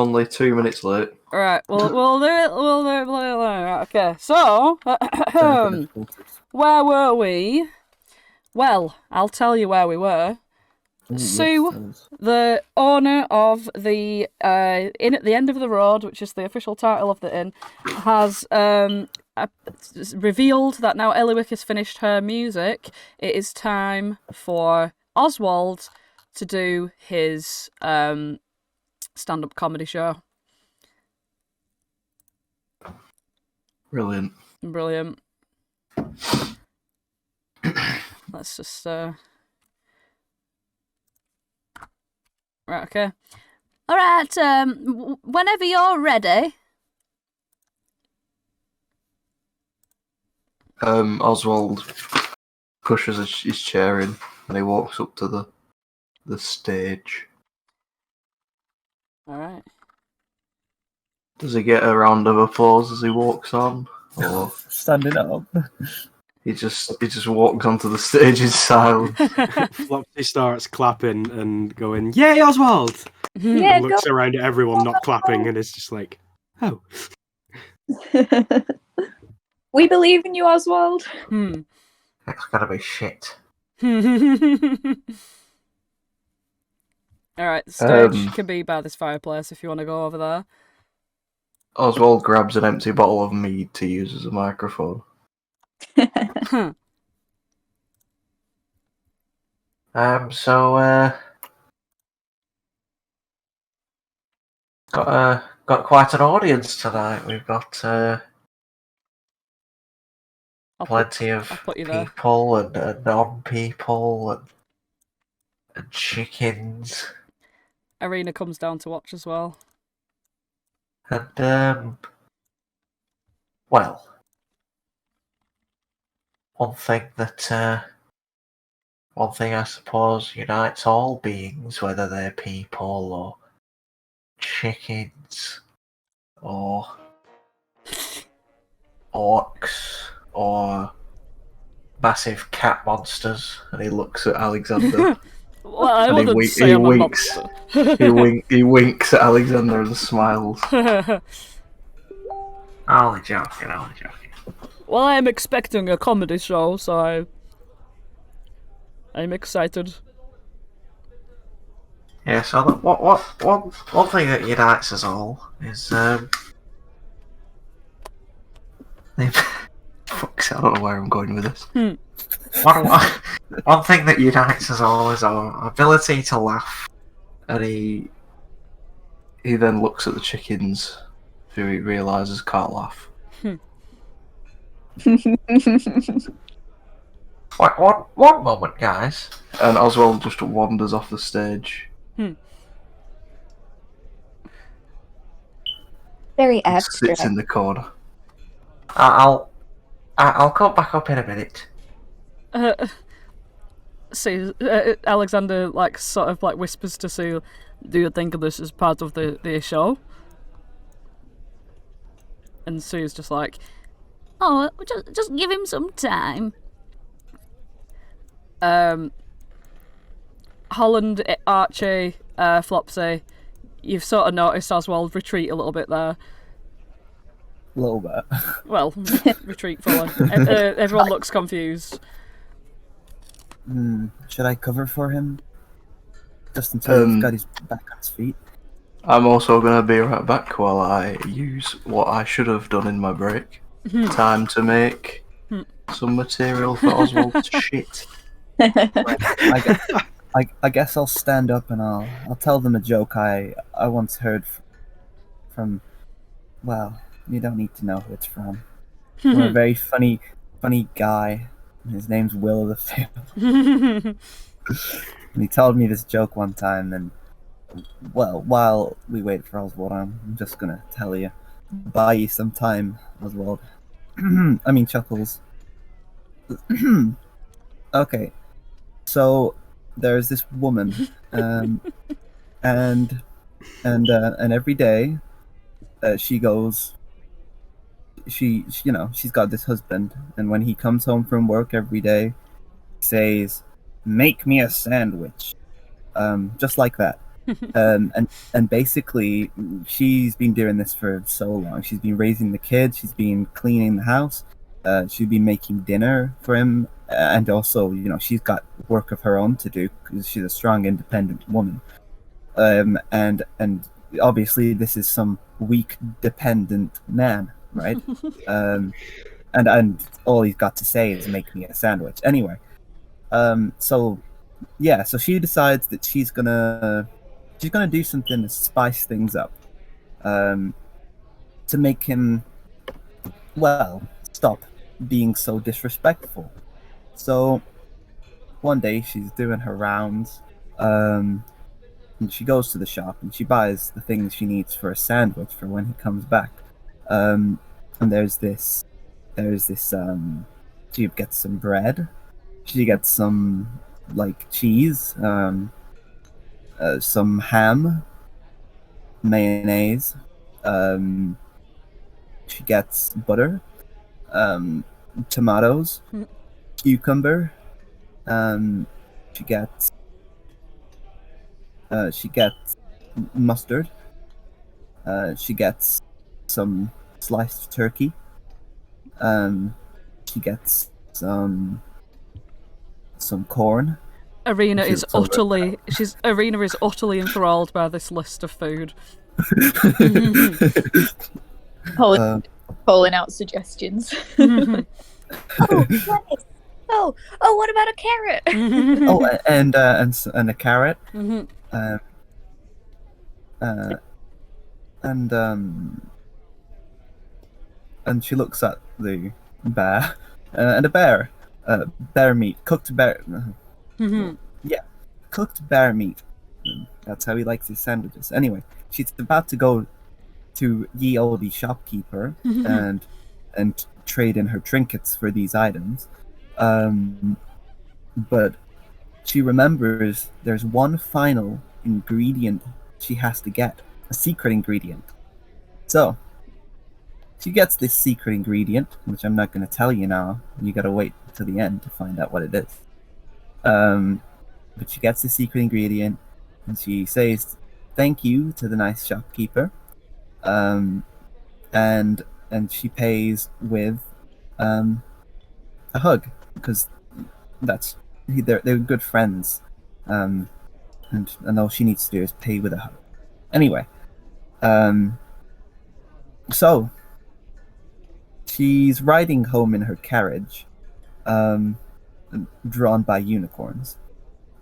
only 2 minutes late. Right, we'll do it. Okay, so where were we? Well, I'll tell you where we were. Sue, the owner of the inn at the end of the road, which is the official title of the inn, has revealed that now Eliwick has finished her music, it is time for Oswald to do his stand-up comedy show. Brilliant. Let's just right, okay. All right. Whenever you're ready. Oswald pushes his chair in and he walks up to the stage. All right. Does he get a round of applause as he walks on, or standing up? He just walks onto the stage in silence. Flopsy starts clapping and going, "Yay, Oswald!" Yeah, and looks around at everyone not clapping, and is just like, "Oh." We believe in you, Oswald. That's gotta be shit. Alright, the stage can be by this fireplace if you want to go over there. Oswald grabs an empty bottle of mead to use as a microphone. Got quite an audience tonight. We've got plenty of people and non-people and chickens. Arena comes down to watch as well. And well, one thing I suppose unites all beings, whether they're people or chickens or orcs or massive cat monsters. And he looks at Alexander. Well, I wouldn't say I'm a monster. he winks at Alexander and smiles. Only joking. Well, I am expecting a comedy show, so I'm excited. Yeah, so one thing that unites us all is fuck's I don't know where I'm going with this. One thing that unites us all is our ability to laugh. And he then looks at the chickens, who he realises can't laugh. One moment, guys. And Oswald just wanders off the stage. Very abstract. Sits in the corner. I'll come back up in a minute. Sue, Alexander sort of whispers to Sue, "Do you think this is part of the show?" And Sue's just like, "Oh, just give him some time." Holland, Archie, Flopsy, you've sort of noticed Oswald retreat a little bit there. A little bit. Well, retreat fully. Everyone looks confused. Should I cover for him? Just until he's got his back on his feet? I'm also going to be right back while I use what I should have done in my break. Time to make some material for Oswald's shit. I guess I'll stand up and I'll tell them a joke I once heard from. Well, you don't need to know who it's from. From a very funny guy. His name's Will of the Field. And he told me this joke one time, and well, while we wait for Oswald, I'm just gonna tell you. Buy you some time, Oswald. I mean, Chuckles. Okay, so there's this woman, and every day, she goes. She's got this husband, and when he comes home from work every day, he says, "Make me a sandwich," just like that. And basically, she's been doing this for so long. She's been raising the kids. She's been cleaning the house. She's been making dinner for him, and also, she's got work of her own to do because she's a strong, independent woman. And obviously, this is some weak, dependent man, right? And all he's got to say is make me a sandwich. Anyway, so she decides that she's gonna do something to spice things up, to make him, stop being so disrespectful. So one day she's doing her rounds, and she goes to the shop and she buys the things she needs for a sandwich for when he comes back. And there's this. She gets some bread. She gets some cheese, some ham, mayonnaise. She gets butter, tomatoes, cucumber. She gets mustard. She gets some sliced turkey. She gets some corn. Arena is utterly enthralled by this list of food. Calling out suggestions. Oh, nice. Oh, what about a carrot? And a carrot. And she looks at the bear, and a bear, bear meat, cooked bear. Yeah, cooked bear meat. That's how he likes his sandwiches. Anyway, she's about to go to ye olde shopkeeper and trade in her trinkets for these items, but she remembers there's one final ingredient she has to get, a secret ingredient. So she gets this secret ingredient, which I'm not going to tell you now. You got to wait till the end to find out what it is. But she gets the secret ingredient, and she says thank you to the nice shopkeeper, and she pays with a hug, because they're good friends, and all she needs to do is pay with a hug. Anyway, so she's riding home in her carriage, drawn by unicorns,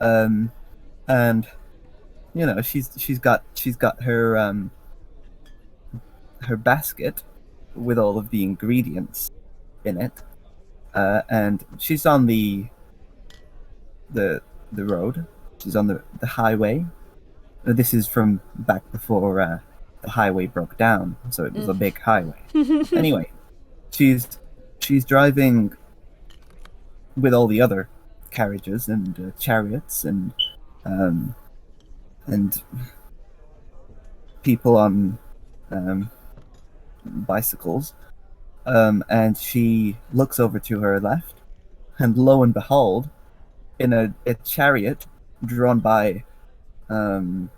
and she's got her her basket with all of the ingredients in it, and she's on the road. She's on the highway. This is from back before the highway broke down, so it was a big highway. Anyway, she's driving with all the other carriages and chariots and people on bicycles, and she looks over to her left, and lo and behold, in a chariot drawn by a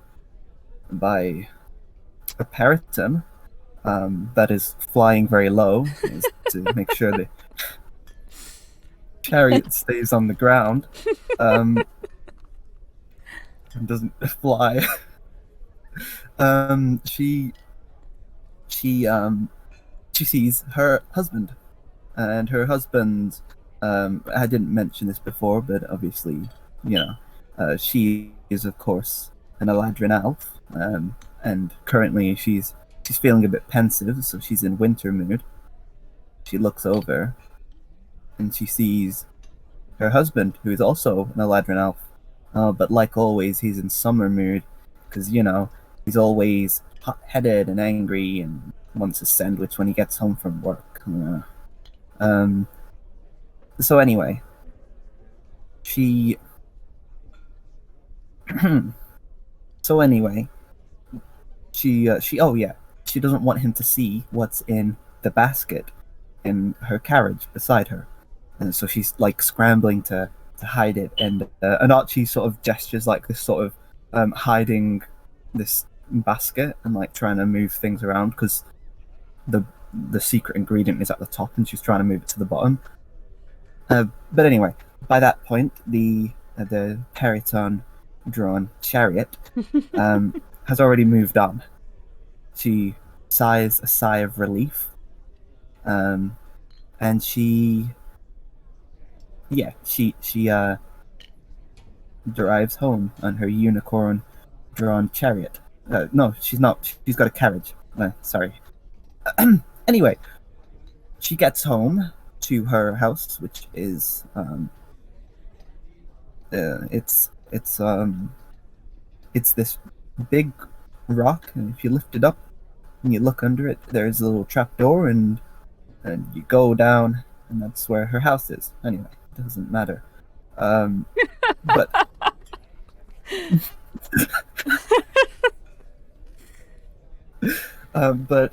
peloton that is flying very low to make sure the chariot stays on the ground and doesn't fly. She sees her husband, and her husband, I didn't mention this before, but obviously, she is of course an Eladrin elf, and currently she's feeling a bit pensive, so she's in winter mood. She looks over and she sees her husband, who is also an Eladrin elf, but like always, he's in summer mood, because he's always hot-headed and angry and wants a sandwich when he gets home from work. So anyway, she doesn't want him to see what's in the basket in her carriage beside her, and so she's scrambling to hide it, and Archie sort of gestures like this sort of hiding this basket and like trying to move things around because the secret ingredient is at the top and she's trying to move it to the bottom. But anyway, by that point, the Periton drawn chariot has already moved on. She sighs a sigh of relief, and she drives home on her unicorn drawn chariot. No, she's not. She's got a carriage. Sorry. Anyway, she gets home to her house, which is it's this big rock, and if you lift it up and you look under it, there's a little trap door, and you go down, and that's where her house is. Anyway, it doesn't matter. But but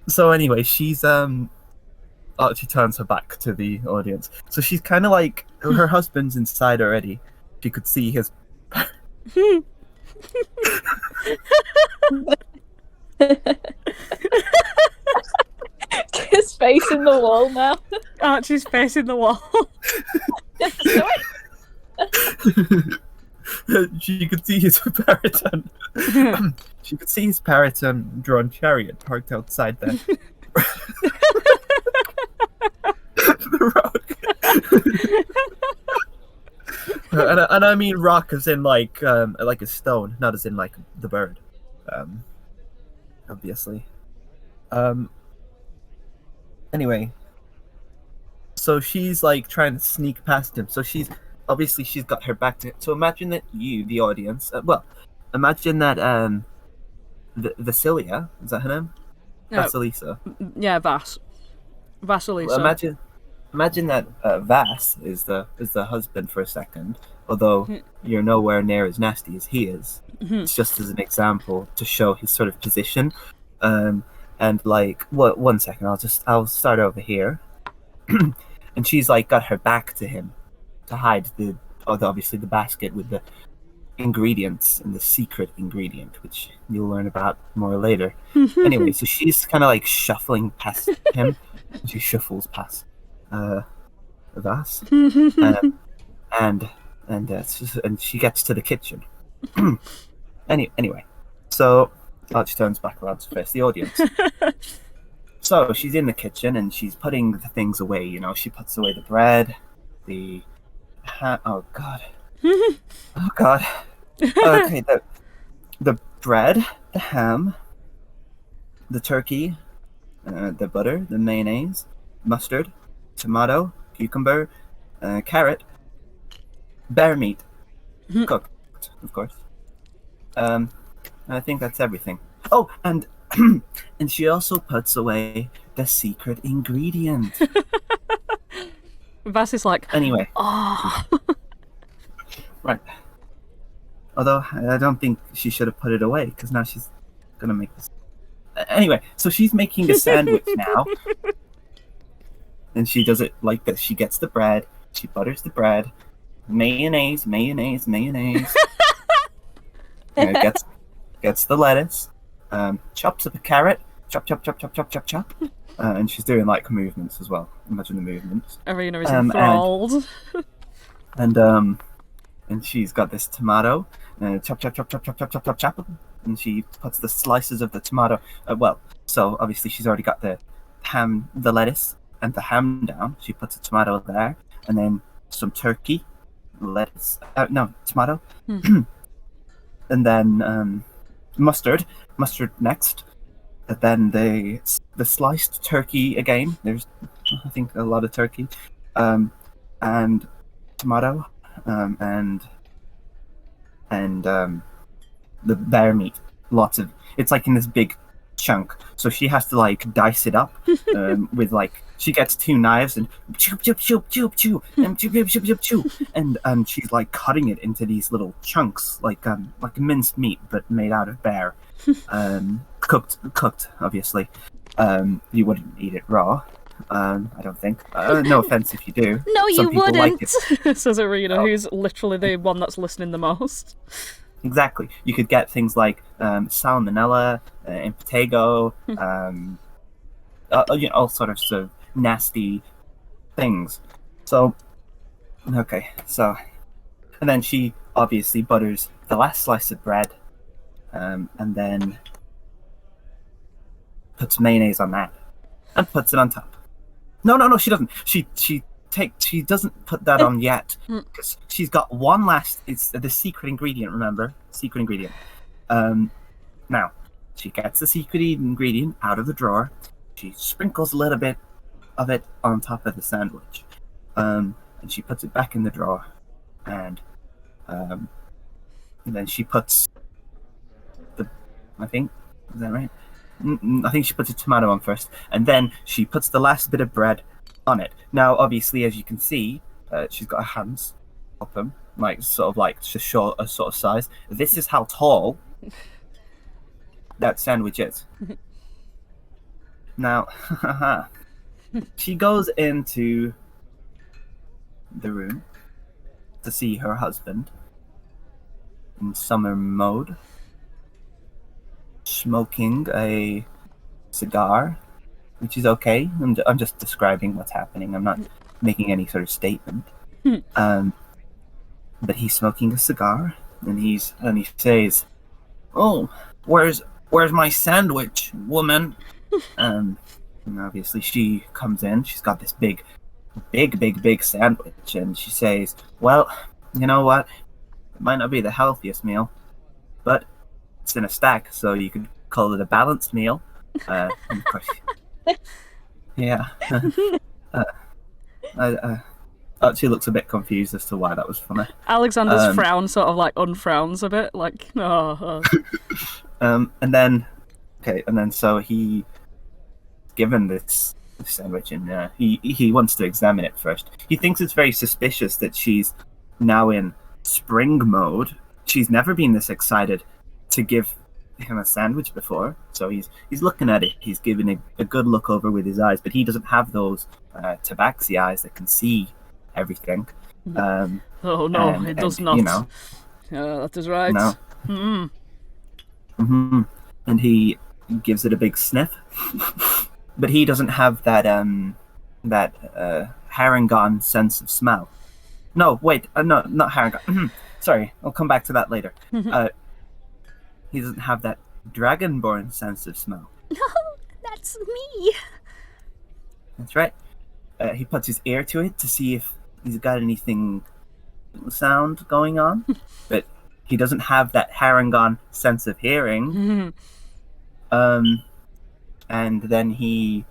so anyway, she's she turns her back to the audience. So she's kind of like, her husband's inside already. She could see his His face in the wall now. Archie's facing the wall. She could see his Periton. She could see his Periton drawn chariot parked outside there. The rock. And I mean rock as in like a stone, not as in like the bird. Obviously. Anyway, so she's like trying to sneak past him. So she's got her back to it. So imagine that you, the audience, imagine that Vasilia, is that her name? No. Vasilisa. Yeah, Vasilisa. Well, imagine that Vas is the husband for a second, although you're nowhere near as nasty as he is. It's just as an example to show his sort of position. And like, one second, I'll start over here. And she's like got her back to him to hide obviously the basket with the ingredients and the secret ingredient, which you'll learn about more later. Anyway, so she's kind of like shuffling past him. She shuffles past Vas, and she gets to the kitchen. Anyway, so Archie turns back around to face the audience. So she's in the kitchen and she's putting the things away. You know, she puts away the bread, oh god. Okay, the bread, the ham, the turkey, the butter, the mayonnaise, mustard, tomato, cucumber, carrot, bear meat, cooked, of course. I think that's everything. Oh, and and she also puts away the secret ingredient. Vass is like, anyway. Oh. Right. Although I don't think she should have put it away because now she's gonna make this. Anyway, so she's making a sandwich now, and she does it like this. She gets the bread, she butters the bread, mayonnaise. Gets the lettuce, chops up a carrot, chop, and she's doing like movements as well. Imagine the movements. Arena is enthralled. And she's got this tomato, chop, and she puts the slices of the tomato. So obviously she's already got the lettuce, and the ham down. She puts a tomato there, and then some turkey, lettuce. Tomato, and then mustard next. And then the sliced turkey again. There's, I think, a lot of turkey, and tomato, and the bear meat. Lots of. It's like in this big chunk, so she has to like dice it up with like, she gets 2 knives and chew, and she's like cutting it into these little chunks, like minced meat but made out of bear, cooked obviously. You wouldn't eat it raw, I don't think. No offense if you do. No, Some you people wouldn't. like it. Says Arena, who's literally the one that's listening the most. Exactly. You could get things like salmonella, impetigo, all sorts of nasty things. So, okay, so, and then she obviously butters the last slice of bread, and then puts mayonnaise on that, and puts it on top. No, she doesn't. She doesn't put that on yet, because she's got one last. It's the secret ingredient. Remember, secret ingredient. Now, she gets the secret ingredient out of the drawer. She sprinkles a little bit of it on top of the sandwich, and she puts it back in the drawer, and then she puts I think, is that right? I think she puts a tomato on first, and then she puts the last bit of bread on it. Now, obviously, as you can see, she's got her hands up them, like to show a sort of size. This is how tall that sandwich is. Now, she goes into the room to see her husband in summer mode, smoking a cigar, which is okay. I'm just describing what's happening. I'm not making any sort of statement. But he's smoking a cigar, and he says, "Oh, where's my sandwich, woman?" And obviously she comes in. She's got this big sandwich, and she says, "Well, you know what? It might not be the healthiest meal, but it's in a stack, so you could call it a balanced meal." And of course, yeah. She looks a bit confused as to why that was funny. Alexander's frown sort of like unfrowns a bit, like, oh. And then so he given this sandwich, and he wants to examine it first. He thinks it's very suspicious that she's now in spring mode. She's never been this excited to give him a sandwich before, so he's looking at it. He's giving a good look over with his eyes, but he doesn't have those tabaxi eyes that can see everything. Oh no, it does not. That is right. No. And he gives it a big sniff, but he doesn't have that Harengon sense of smell. No, wait, no, not Harengon. Sorry, I'll come back to that later. He doesn't have that dragonborn sense of smell. No, that's me. That's right. He puts his ear to it to see if he's got anything sound going on, but he doesn't have that Harengon sense of hearing. And then he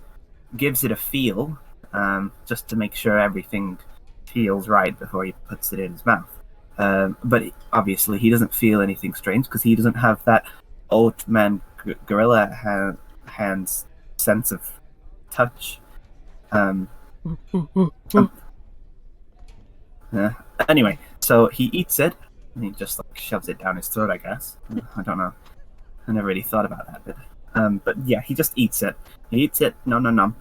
gives it a feel, just to make sure everything feels right before he puts it in his mouth. But obviously he doesn't feel anything strange because he doesn't have that old man gorilla hands sense of touch. Anyway, so he eats it, and he just shoves it down his throat, I guess. I don't know. I never really thought about that bit. But yeah, he just eats it. He eats it, nom.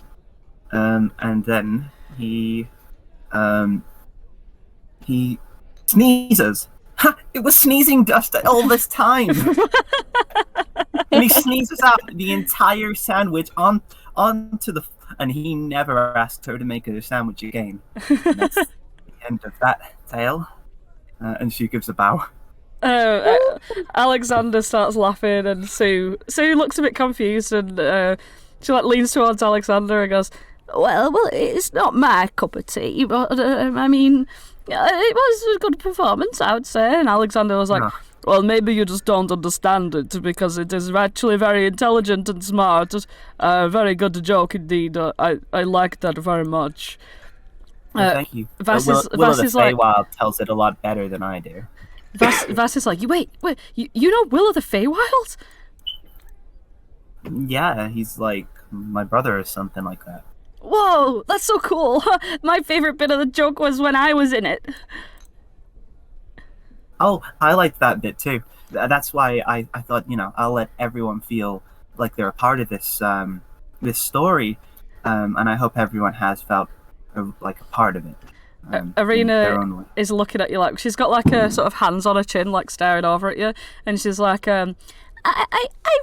And then he sneezes. Ha! It was sneezing dust all this time. And he sneezes out the entire sandwich onto the... And he never asked her to make her a sandwich again. And that's the end of that tale. And she gives a bow. Alexander starts laughing, and Sue looks a bit confused, and she leans towards Alexander and goes, well, it's not my cup of tea, but I mean, it was a good performance, I would say. And Alexander was like, well, maybe you just don't understand it, because it is actually very intelligent and smart. Very good joke indeed. I like that very much. Thank you. Vass is like, Feywild tells it a lot better than I do. Vass is like, wait, you know Will of the Feywild? Yeah, he's like my brother or something like that. Whoa, that's so cool. My favorite bit of the joke was when I was in it. Oh, I liked that bit too. That's why I thought, I'll let everyone feel like they're a part of this this story, and I hope everyone has felt like a part of it. in Arena their own way. is looking at you like she's got like a sort of hands on her chin, like staring over at you, and she's like, I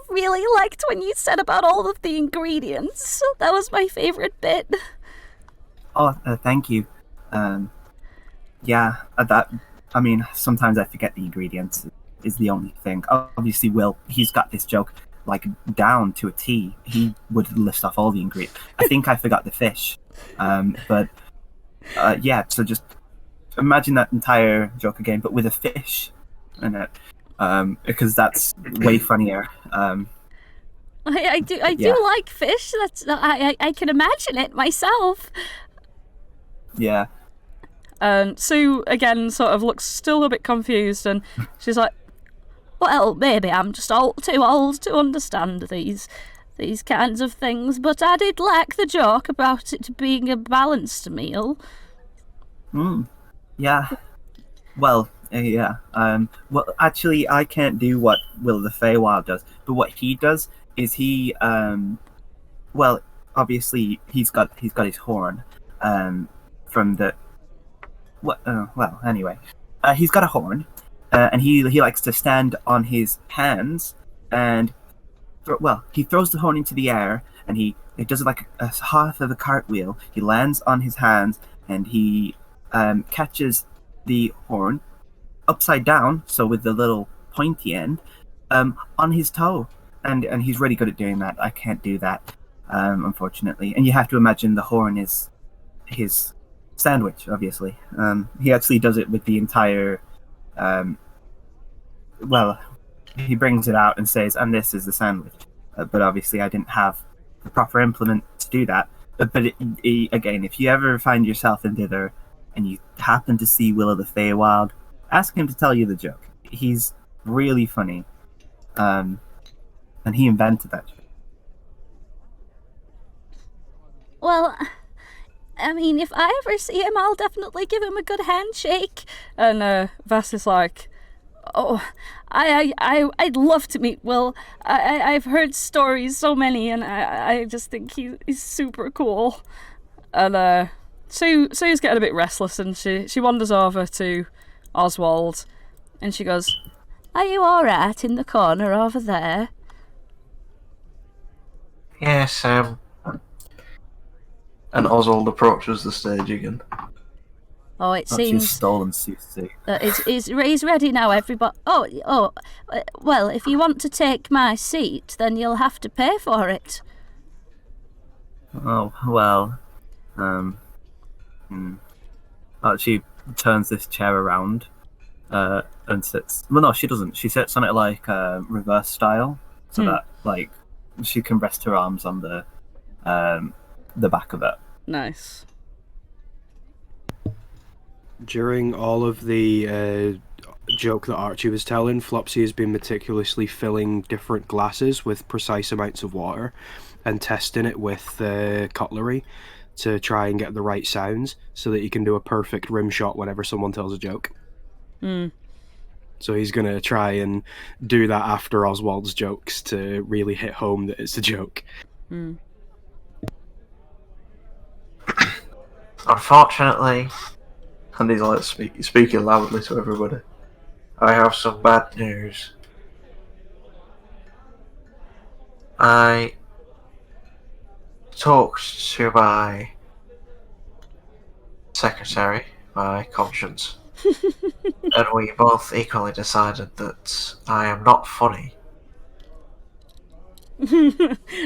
really liked when you said about all of the ingredients. That was my favorite bit. Oh, thank you. Yeah, I mean, sometimes I forget the ingredients is the only thing. Obviously, Will, he's got this joke like down to a T. He would list off all the ingredients. I think I forgot the fish. But yeah, so just imagine that entire joke again, but with a fish in it, because that's way funnier. I do like fish. I can imagine it myself. Yeah. Sue again sort of looks still a bit confused, and she's like, Well, maybe I'm just too old to understand these kinds of things, but I did like the joke about it being a balanced meal. Yeah. Well, yeah. Well, actually, I can't do what Will of the Feywild does, but what he does is he, well, obviously he's got his horn, from the. Well, anyway, he's got a horn, and he likes to stand on his hands, and he throws the horn into the air, and he does it like a half of a cartwheel. He lands on his hands, and he catches the horn upside down, so with the little pointy end, on his toe, and he's really good at doing that. I can't do that, unfortunately. And you have to imagine the horn is his sandwich, obviously. He actually does it with the entire. He brings it out and says, "And this is the sandwich." But obviously, I didn't have the proper implement to do that. But again, if you ever find yourself in thither and you happen to see Will of the Feywild, ask him to tell you the joke. He's really funny, and he invented that joke. Well, I mean, if I ever see him, I'll definitely give him a good handshake. and Vass is like, oh, I'd love to meet Will. I've heard stories, so many, and I just think he's super cool. And Sue's getting a bit restless, and she wanders over to Oswald, and she goes, Are you alright in the corner over there? Yes, and Oswald approaches the stage again. Oh, it She's seems stolen Susie. he's ready now, everybody. Well, if you want to take my seat, then you'll have to pay for it. Oh, well, she turns this chair around, and sits. Well, no, she doesn't. She sits on it like reverse style, so that like she can rest her arms on the back of it. nice. During all of the joke that Archie was telling, Flopsy has been meticulously filling different glasses with precise amounts of water and testing it with cutlery to try and get the right sounds so that he can do a perfect rim shot whenever someone tells a joke. So he's going to try and do that after Oswald's jokes to really hit home that it's a joke. Unfortunately, and he's like speaking loudly to everybody, I have some bad news. I talked to my secretary, my conscience, and we both equally decided that I am not funny.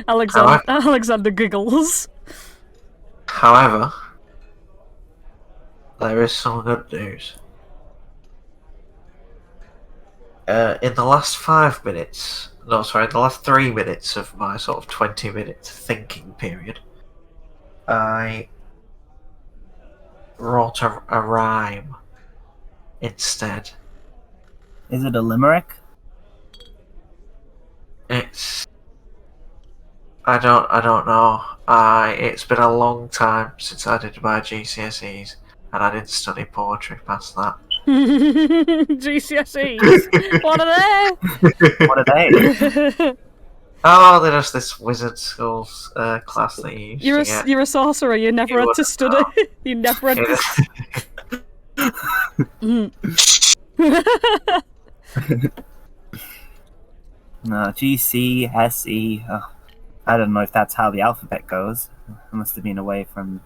Alexander giggles. However, there is some good news. In the last 5 minutes, in the last 3 minutes of my sort of 20-minute thinking period, I wrote a rhyme instead. Is it a limerick? I don't know. It's been a long time since I did my GCSEs, and I didn't study poetry past that. GCSEs. What are they? What are they? Oh, they're just this wizard school class that you used to get. You're a sorcerer. You never had to study. You never had to. No, G, C, S, E. Oh, I don't know if that's how the alphabet goes. I must have been away from,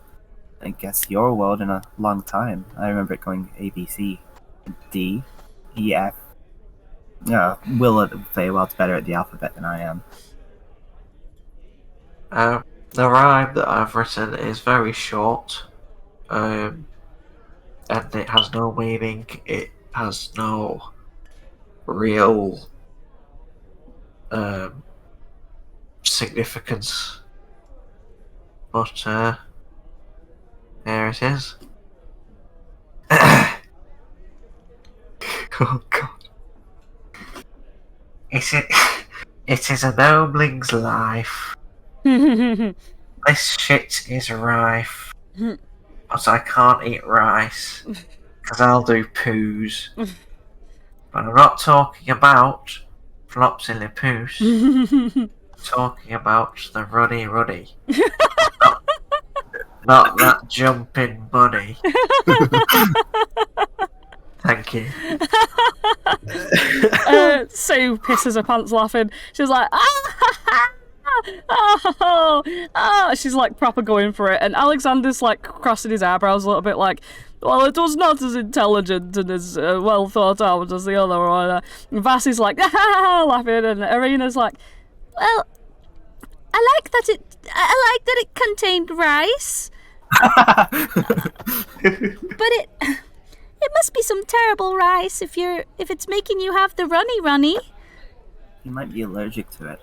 I guess, your world in a long time. I remember it going A, B, C, D, E, F. Will Feywild's better at the alphabet than I am. The rhyme that I've written is very short, and it has no meaning. It has no real significance. But there it is. Oh God! It is a gnomeling's life. This shit is rife, but I can't eat rice because I'll do poos. But I'm not talking about Flopsy Poos. I'm talking about the Ruddy Ruddy. Not that jumping bunny. Thank you. Sue pisses her pants laughing. She's like, oh, she's like proper going for it, and Alexander's like crossing his eyebrows a little bit, like, well, it was not as intelligent and as well thought out as the other one. And Vassi's like, laughing, and Irina's like, Well, I like that it contained rice. But it must be some terrible rice if it's making you have the runny. You might be allergic to it.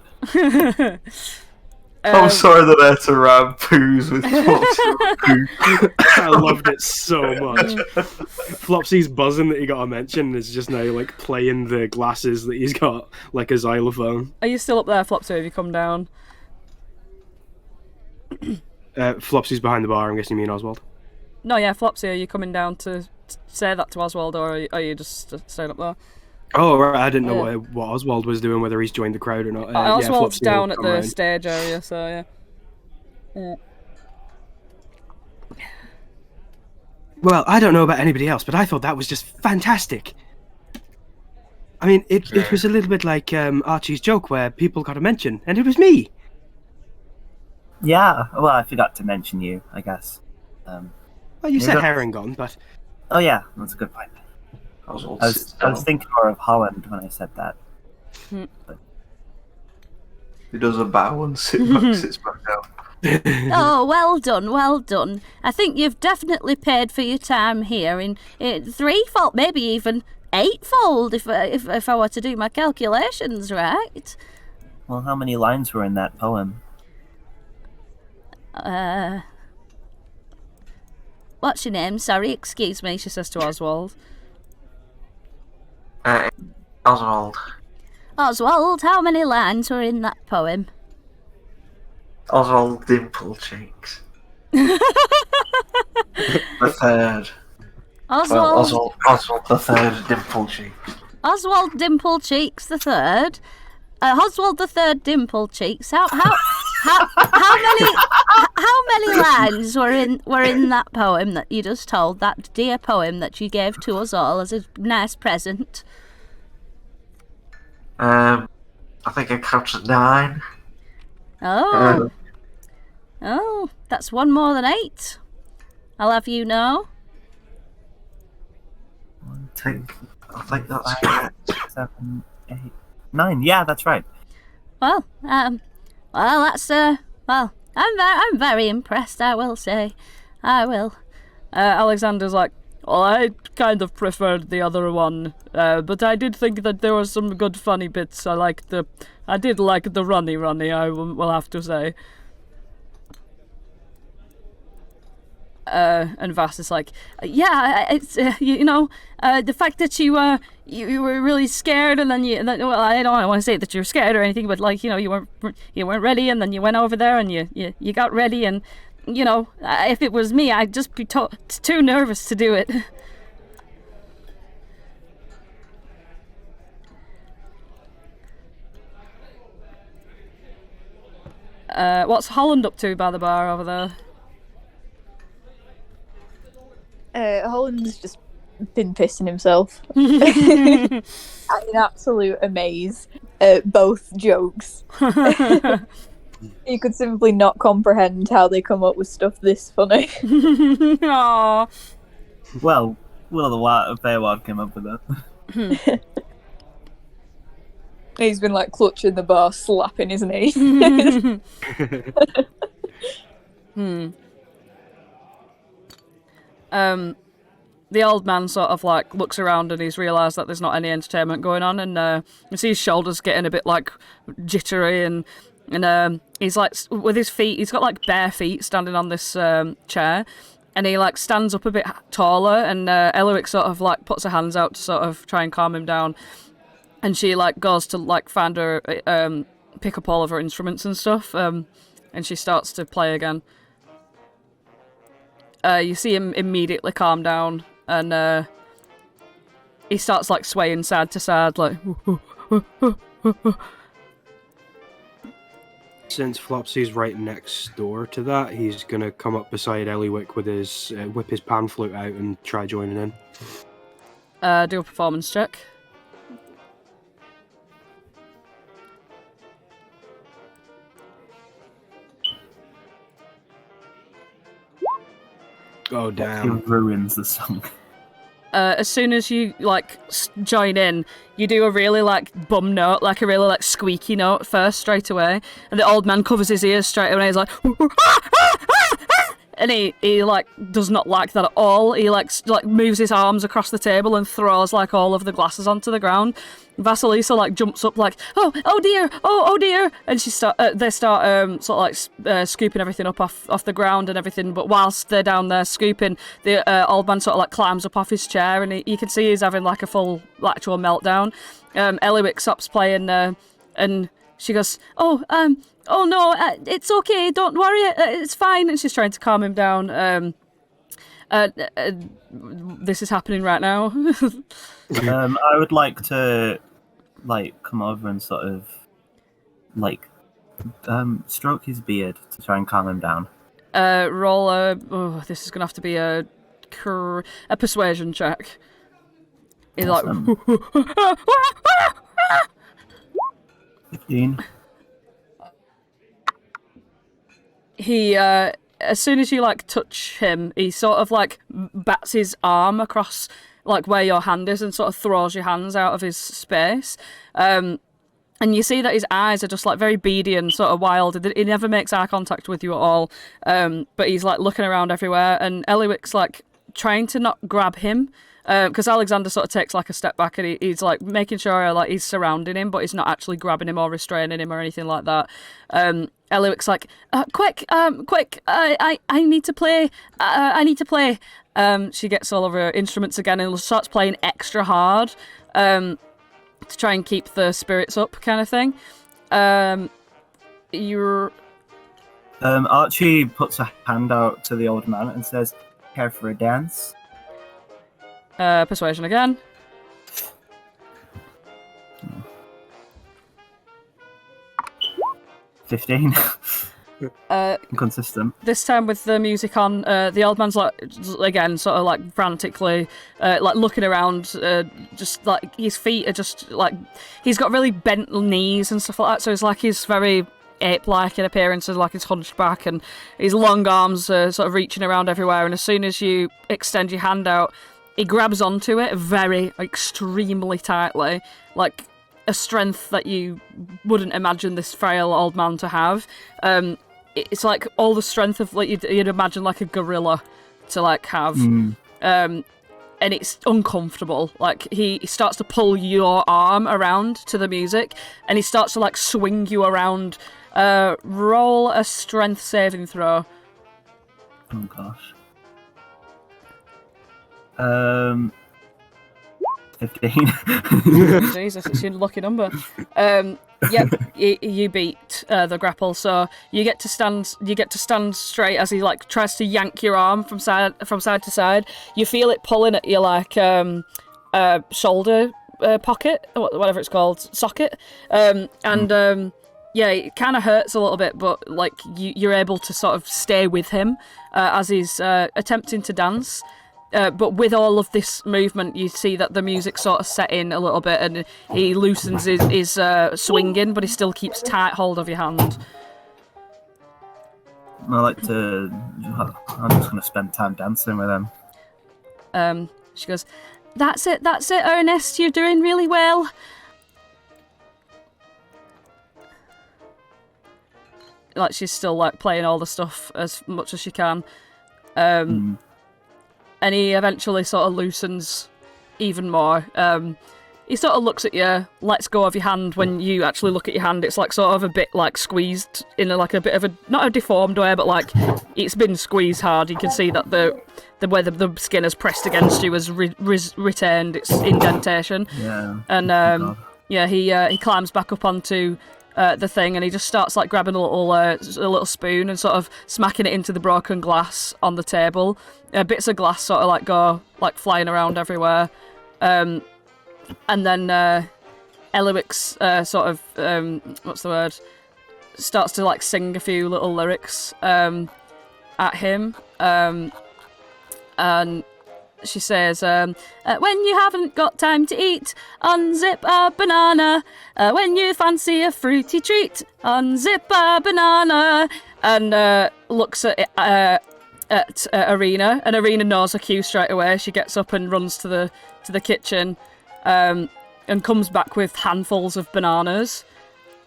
I'm sorry that I had to rhyme poos with Flopsy. I loved it so much. Flopsy's buzzing that he got a mention is just now like playing the glasses that he's got like a xylophone. are you still up there, Flopsy? Have you come down? Flopsy's behind the bar. I'm guessing you mean Oswald. No, yeah, Flopsy, are you coming down to say that to Oswald, or are you just staying up there? Oh, right. I didn't know what Oswald was doing, whether he's joined the crowd or not. Oswald's Flopsy down will at come the round. stage area, so yeah. Well, I don't know about anybody else, but I thought that was just fantastic. I mean, it was a little bit like Archie's joke where people got a mention, and it was me. Yeah, well, I forgot to mention you, I guess. Well, you said Harengon, but... Oh yeah, that's a good point. I was thinking more of Holland when I said that. But... He does a bow and sits back down. Oh, well done. I think you've definitely paid for your time here in threefold, maybe even eightfold, if I were to do my calculations right. Well, how many lines were in that poem? What's your name? Sorry, excuse me, she says to Oswald. Oswald. Oswald, how many lines were in that poem? Oswald Dimple Cheeks. The third. Oswald the third Dimple Cheeks. Oswald Dimple Cheeks the third. Oswald the third Dimple Cheeks. How many lines were in that poem that you just told? That dear poem that you gave to us all as a nice present. I think I counted 9. Oh, that's one more than 8. I'll have you know. I think that's correct. 7, 8, 9. Yeah, that's right. Well, that's well, I'm very impressed, I will say. I will. Alexander's like, well, I kind of preferred the other one, but I did think that there were some good funny bits. I did like the runny, I will have to say. And Vass is like, yeah, it's the fact that you were really scared, and then well, I don't want to say that you're scared or anything, but like, you weren't ready, and then you went over there and you got ready, and if it was me, I'd just be too nervous to do it. What's Holland up to by the bar over there? Holland's just been pissing himself. In absolute amaze at both jokes. He could simply not comprehend how they come up with stuff this funny. Aww. Well, Will of the Feywild came up with that. He's been like clutching the bar, slapping his knee. The old man sort of like looks around and he's realised that there's not any entertainment going on, and you see his shoulders getting a bit like jittery, and he's like with his feet, he's got like bare feet standing on this chair, and he like stands up a bit taller, and Eliwick sort of like puts her hands out to sort of try and calm him down, and she like goes to like find her pick up all of her instruments and stuff, and she starts to play again. You see him immediately calm down, and he starts like swaying side to side, like. Since Flopsy's right next door to that, he's gonna come up beside Eliwick with his whip his pan flute out and try joining in. Do a performance check. Oh He damn! ruins the song. As soon as you like join in, you do a really like bum note, like a really like squeaky note first straight away, and the old man covers his ears straight away. He's like, and he like does not like that at all. He like moves his arms across the table and throws like all of the glasses onto the ground. Vasilisa like jumps up like, oh dear, oh dear, and they start sort of like scooping everything up off the ground and everything. But whilst they're down there scooping, the old man sort of like climbs up off his chair, and you can see he's having like a full actual meltdown. Eliwick stops playing, and she goes, oh no, it's okay, don't worry, it's fine, and she's trying to calm him down. This is happening right now. I would like to come over and sort of stroke his beard to try and calm him down. Roll this is gonna have to be a persuasion check. He's Awesome. like 15. he as soon as you like touch him, he sort of like bats his arm across like where your hand is and sort of throws your hands out of his space. And you see that his eyes are just like very beady and sort of wild. He never makes eye contact with you at all. But he's like looking around everywhere, and Eliwick's like trying to not grab him. Because Alexander sort of takes like a step back, and he's like making sure like he's surrounding him, but he's not actually grabbing him or restraining him or anything like that. Eliwick's like, quick, I need to play, I need to play. She gets all of her instruments again and starts playing extra hard to try and keep the spirits up, kind of thing. Archie puts a hand out to the old man and says, "Care for a dance?" Persuasion again. 15. Consistent. This time with the music on, the old man's like again sort of like frantically like looking around, just like his feet are just like he's got really bent knees and stuff like that, so it's like he's very ape-like in appearance, like his hunchback, and his long arms sort of reaching around everywhere, and as soon as you extend your hand out, he grabs onto it very extremely tightly, like a strength that you wouldn't imagine this frail old man to have. It's like all the strength of like you'd imagine like a gorilla to like have. And it's uncomfortable. Like he starts to pull your arm around to the music, and he starts to like swing you around. Roll a strength saving throw. Oh gosh. 15. Jesus, it's your lucky number. Yep, you beat the grapple, so you get to stand straight as he like tries to yank your arm from side to side. You feel it pulling at your like shoulder pocket, whatever it's called, socket, and yeah, it kind of hurts a little bit, but like you're able to sort of stay with him as he's attempting to dance. but with all of this movement, you see that the music sort of set in a little bit, and he loosens his swinging, but he still keeps tight hold of your hand. I like to. I'm just going to spend time dancing with him. She goes, that's it, Ernest, you're doing really well. Like, she's still, like, playing all the stuff as much as she can. And he eventually sort of loosens even more. He sort of looks at you, lets go of your hand. When you actually look at your hand, it's like sort of a bit like squeezed in a bit of a, not a deformed way, but like it's been squeezed hard. You can see that the way the skin is pressed against you has retained its indentation. Yeah. And he climbs back up onto the thing, and he just starts like grabbing a little spoon and sort of smacking it into the broken glass on the table. Bits of glass sort of like go like flying around everywhere. And then Elowix sort of what's the word? Starts to like sing a few little lyrics at him, and she says, "When you haven't got time to eat, unzip a banana. When you fancy a fruity treat, unzip a banana." And looks at Arena, and Arena knows her cue straight away. She gets up and runs to the kitchen. And comes back with handfuls of bananas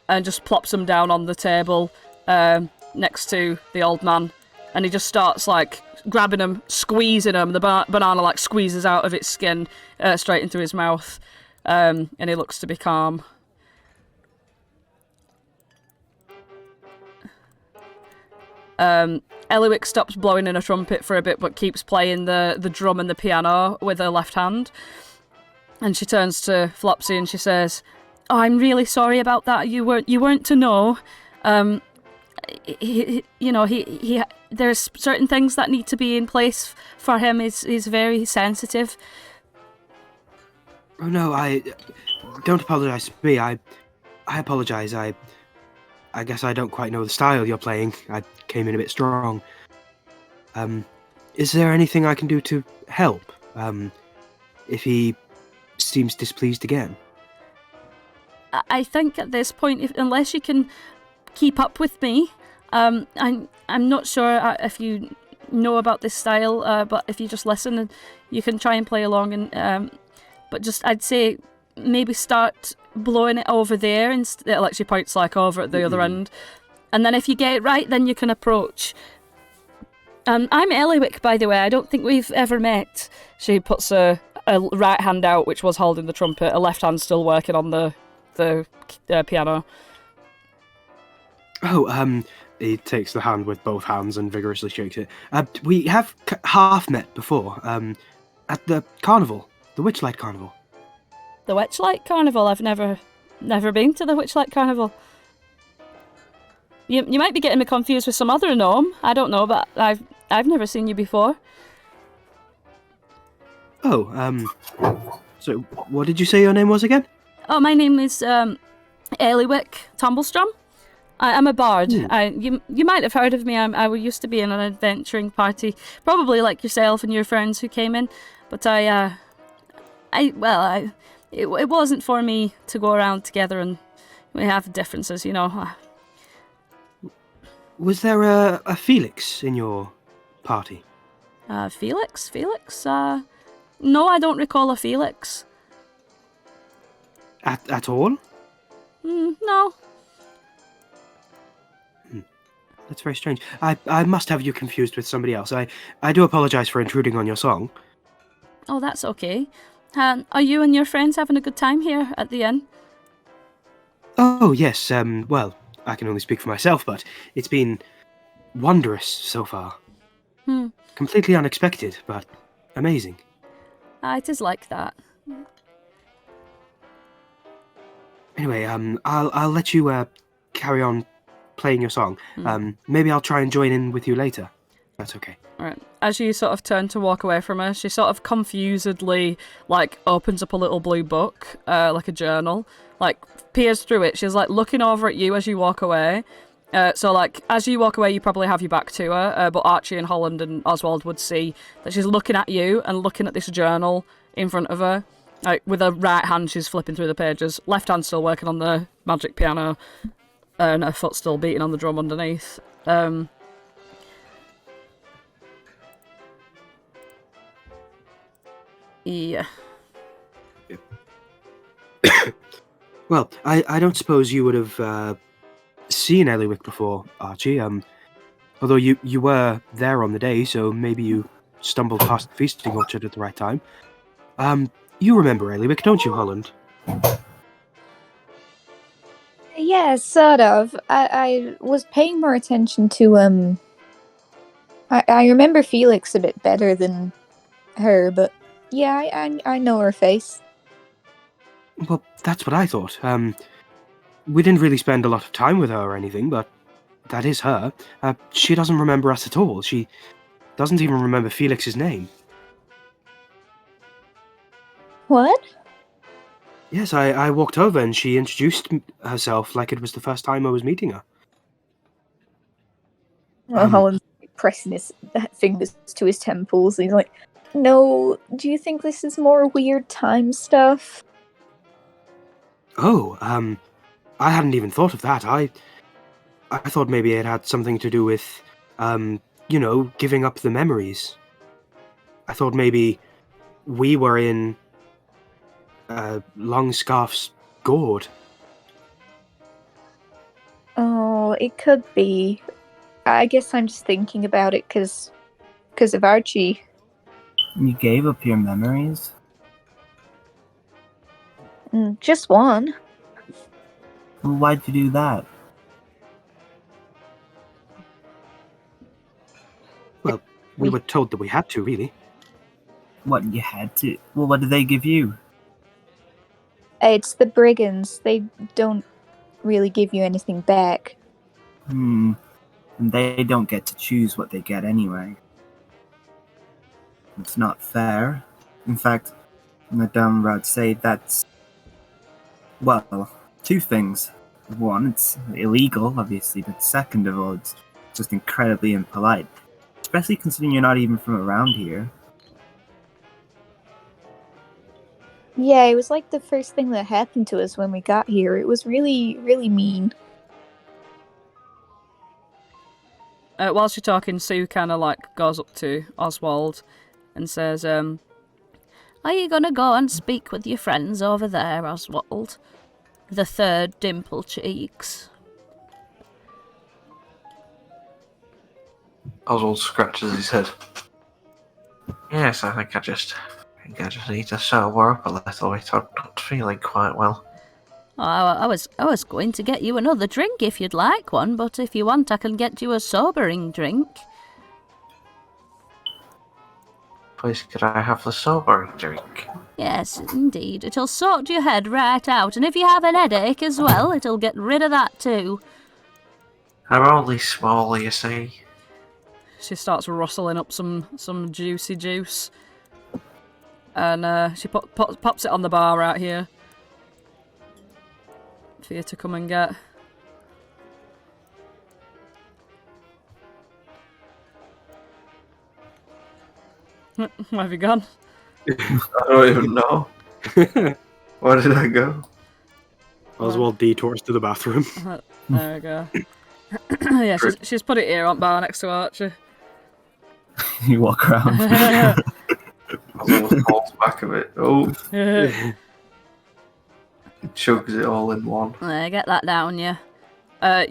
and just plops them down on the table next to the old man. And he just starts like grabbing them, squeezing them. The banana like squeezes out of its skin straight into his mouth. And he looks to be calm. Eliwick stops blowing in a trumpet for a bit, but keeps playing the drum and the piano with her left hand. And she turns to Flopsy and she says, "Oh, I'm really sorry about that. You weren't to know. There's certain things that need to be in place for him. He's very sensitive." Oh no, I don't apologise to me. I apologise. I guess I don't quite know the style you're playing. I came in a bit strong. Is there anything I can do to help? If he seems displeased again. I think at this point, unless you can keep up with me, I'm not sure if you know about this style, but if you just listen, you can try and play along. And but just I'd say maybe start blowing it over there, and it actually points like over at the other end. And then if you get it right, then you can approach. I'm Eliwick, by the way. I don't think we've ever met. She puts a right hand out, which was holding the trumpet, a left hand still working on the piano. Oh, he takes the hand with both hands and vigorously shakes it. We have half met before, at the carnival, the Witchlight Carnival. The Witchlight Carnival? I've never been to the Witchlight Carnival. You might be getting me confused with some other gnome. I don't know, but I've never seen you before. Oh, so what did you say your name was again? Oh, my name is Eliwick Tumblestrom. I'm a bard. You might have heard of me. I used to be in an adventuring party, probably like yourself and your friends who came in. But it wasn't for me to go around together, and we have differences, you know. Was there a Felix in your party? Felix? No, I don't recall a Felix. At all? No. That's very strange. I must have you confused with somebody else. I do apologise for intruding on your song. Oh, that's okay. Are you and your friends having a good time here at the inn? Oh, yes. Well, I can only speak for myself, but it's been wondrous so far. Completely unexpected, but amazing. It is like that. Anyway, I'll let you carry on playing your song. Maybe I'll try and join in with you later. That's okay. Right. As you sort of turn to walk away from her, she sort of confusedly, like, opens up a little blue book, like a journal, like, peers through it. She's, like, looking over at you as you walk away, So, like, as you walk away, you probably have your back to her, but Archie and Holland and Oswald would see that she's looking at you and looking at this journal in front of her. Like, with her right hand, she's flipping through the pages. Left hand still working on the magic piano, and her foot still beating on the drum underneath. Yeah. Well, I don't suppose you would have seen Eliwick before, Archie. Although you were there on the day, so maybe you stumbled past the feasting orchard at the right time. You remember Eliwick, don't you, Holland? Yeah, sort of. I was paying more attention to I remember Felix a bit better than her, but yeah, I know her face. Well, that's what I thought. We didn't really spend a lot of time with her or anything, but that is her. She doesn't remember us at all. She doesn't even remember Felix's name. What? Yes, I walked over and she introduced herself like it was the first time I was meeting her. Holland's pressing his fingers to his temples. And he's like, "No, do you think this is more weird time stuff?" Oh, I hadn't even thought of that. I thought maybe it had something to do with, giving up the memories. I thought maybe we were in Longscarf's gourd. Oh, it could be. I guess I'm just thinking about it because of Archie. You gave up your memories? Just one. Well, why'd you do that? Well, we were told that we had to, really. What, you had to? Well, what did they give you? It's the brigands. They don't really give you anything back. And they don't get to choose what they get anyway. It's not fair. In fact, Madame would say that's... well, two things. One, it's illegal, obviously, but second of all, it's just incredibly impolite. Especially considering you're not even from around here. Yeah, it was like the first thing that happened to us when we got here. It was really, really mean. Whilst you're talking, Sue kind of like goes up to Oswald and says, "Are you gonna go and speak with your friends over there, Oswald? The third Dimple Cheeks." Oswald scratches his head. Yes, I think I just need to sober up a little bit. I'm not feeling quite well. Oh, I was going to get you another drink if you'd like one, but if you want, I can get you a sobering drink. Please, could I have the sobering drink? Yes, indeed. It'll sort your head right out, and if you have an headache as well, it'll get rid of that too. I'm only small, you see. She starts rustling up some juicy juice. And she pops it on the bar out here for you to come and get. Where have you gone? I don't even know. Where did I go? Oswald detours to the bathroom. There we go. Yeah, she's put it here on bar next to Archie. You walk around. Oswald falls back a bit. Oh. Chugs it all in one. There, get that down, yeah.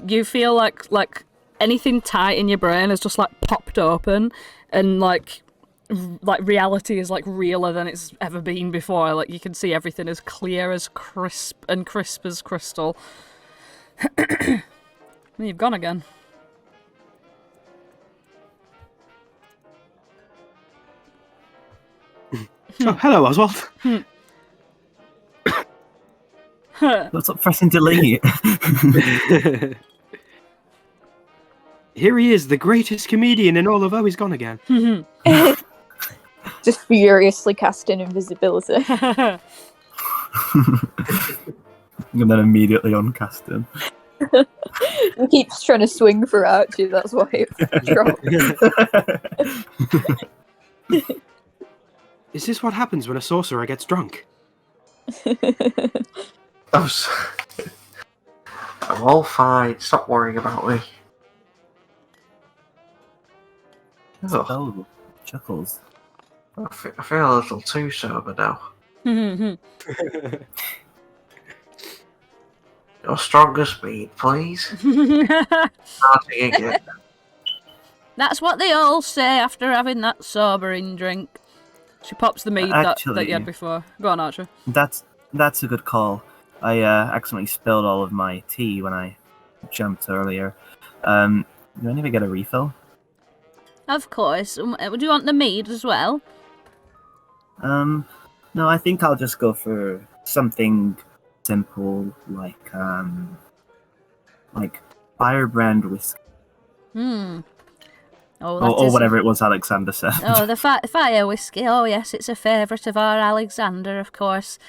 You feel like anything tight in your brain has just like popped open, and like reality is like realer than it's ever been before. Like you can see everything as clear as crisp as crystal. You've gone again. Oh, hello, Oswald. What's up, pressing delete? Here he is, the greatest comedian in all of Oh, he's gone again. Just furiously casting invisibility. And then immediately uncast him. He keeps trying to swing for Archie, that's why it dropped. Is this what happens when a sorcerer gets drunk? I'm all fine. Stop worrying about me. Ugh, Oh, Chuckles. I feel a little too sober now. Your strongest speed, please. Starting again. That's what they all say after having that sobering drink. She pops the mead that Actually- you had before. Go on, Archie. That's a good call. I accidentally spilled all of my tea when I jumped earlier. Do I need to get a refill? Of course. Would you want the mead as well? No, I think I'll just go for something simple like firebrand whiskey. Oh, Or whatever it was Alexander said. Oh, the fire whiskey. Oh, yes, it's a favourite of our Alexander, of course.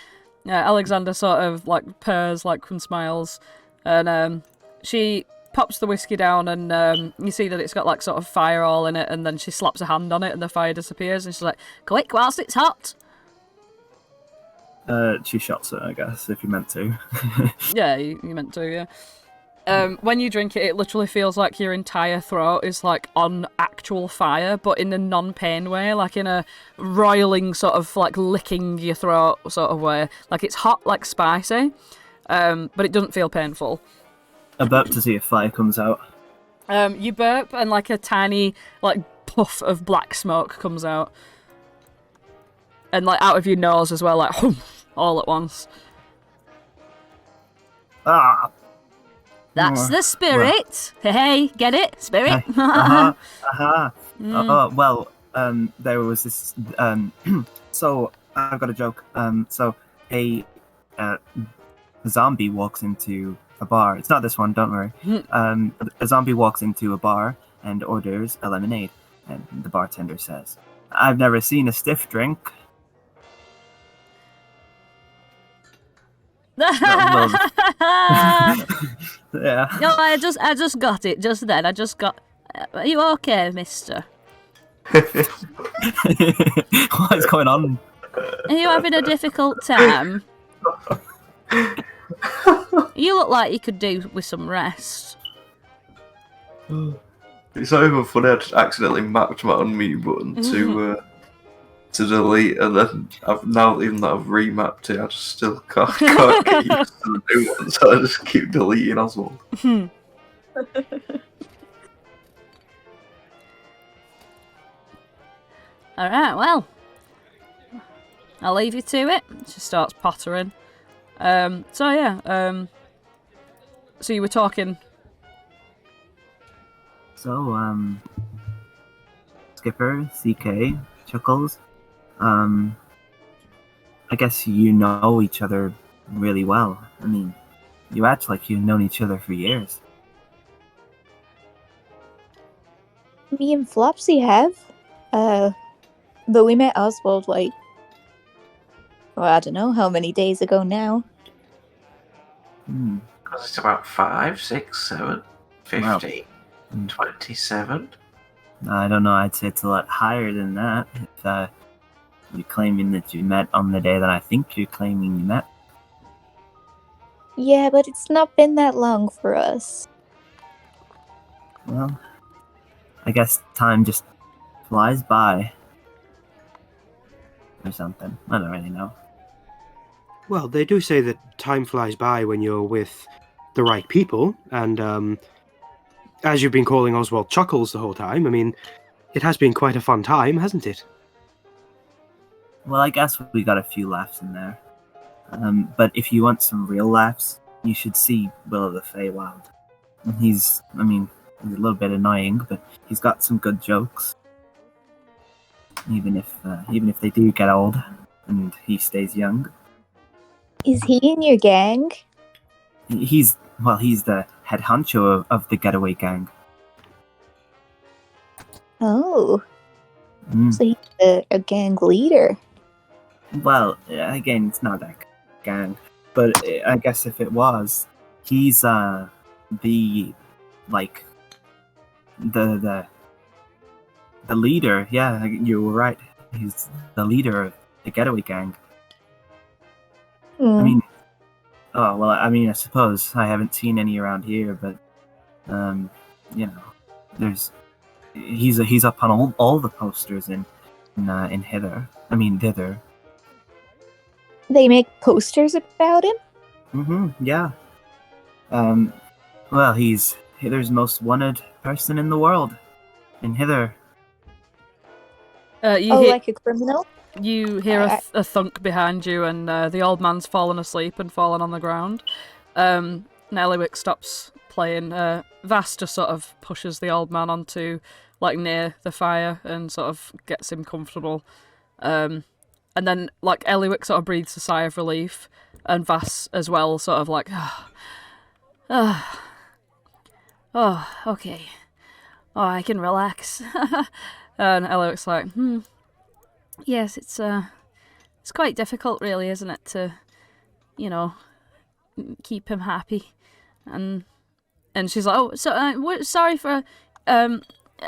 Yeah, Alexander sort of like purrs, like and smiles, and she pops the whiskey down, and you see that it's got like sort of fire all in it, and then she slaps a hand on it, and the fire disappears, and she's like, Quick, whilst it's hot. She shots it, I guess, if you meant to. Yeah, you meant to, yeah. When you drink it, it literally feels like your entire throat is like on actual fire, but in a non-pain way, like in a roiling sort of like licking your throat sort of way. Like it's hot, like spicy, but it doesn't feel painful. About to see if fire comes out. You burp and like a tiny like puff of black smoke comes out, and like out of your nose as well, like all at once. Ah! That's the spirit. Hey, get it? Spirit? Well, there was this. So I've got a joke. So a zombie walks into a bar. It's not this one, don't worry. A zombie walks into a bar and orders a lemonade, and the bartender says, "I've never seen a stiff drink." Yeah. No, I just got it just then. I just got. Are you okay, Mister? What is going on? Are you having a difficult time? You look like you could do with some rest. It's not even funny. I just accidentally mapped my unmute button to delete, and then now even that I've remapped it, I just still can't get used to the new one, so I just keep deleting Oswald. Alright, well. I'll leave you to it. She starts pottering. So you were talking. So, Skipper, CK, Chuckles, I guess you know each other really well. I mean, you act like you've known each other for years. Me and Flopsy have. But we met Oswald like, well, I don't know how many days ago now. Because it's about 5, 6, 7, 15, 27. I don't know, I'd say it's a lot higher than that. If you're claiming that you met on the day that I think you're claiming you met. Yeah, but it's not been that long for us. Well, I guess time just flies by. Or something. I don't really know. Well, they do say that time flies by when you're with the right people, and as you've been calling Oswald Chuckles the whole time, I mean, it has been quite a fun time, hasn't it? Well, I guess we got a few laughs in there. But if you want some real laughs, you should see Will of the Feywild. He's a little bit annoying, but he's got some good jokes. Even if they do get old, and he stays young. Is he in your gang? He's the head honcho of the getaway gang. Oh. So he's a gang leader. Well, again, it's not that gang, but I guess if it was, he's the like the leader. Yeah, you were right. He's the leader of the getaway gang. I mean, oh well. I mean, I suppose I haven't seen any around here, but you know, there's he's up on all the posters in Hither. I mean, Dither. They make posters about him? Yeah. Well, he's Hither's most wanted person in the world. In Hither. Like a criminal? You hear a thunk behind you, and the old man's fallen asleep and fallen on the ground. Nellywick stops playing. Vass just sort of pushes the old man onto, like, near the fire and sort of gets him comfortable. And then, like, Eliwick sort of breathes a sigh of relief, and Vass as well, sort of like, oh, okay. Oh, I can relax. And Eliwick's like, yes, it's quite difficult, really, isn't it, to, you know, keep him happy. And she's like, oh, so sorry for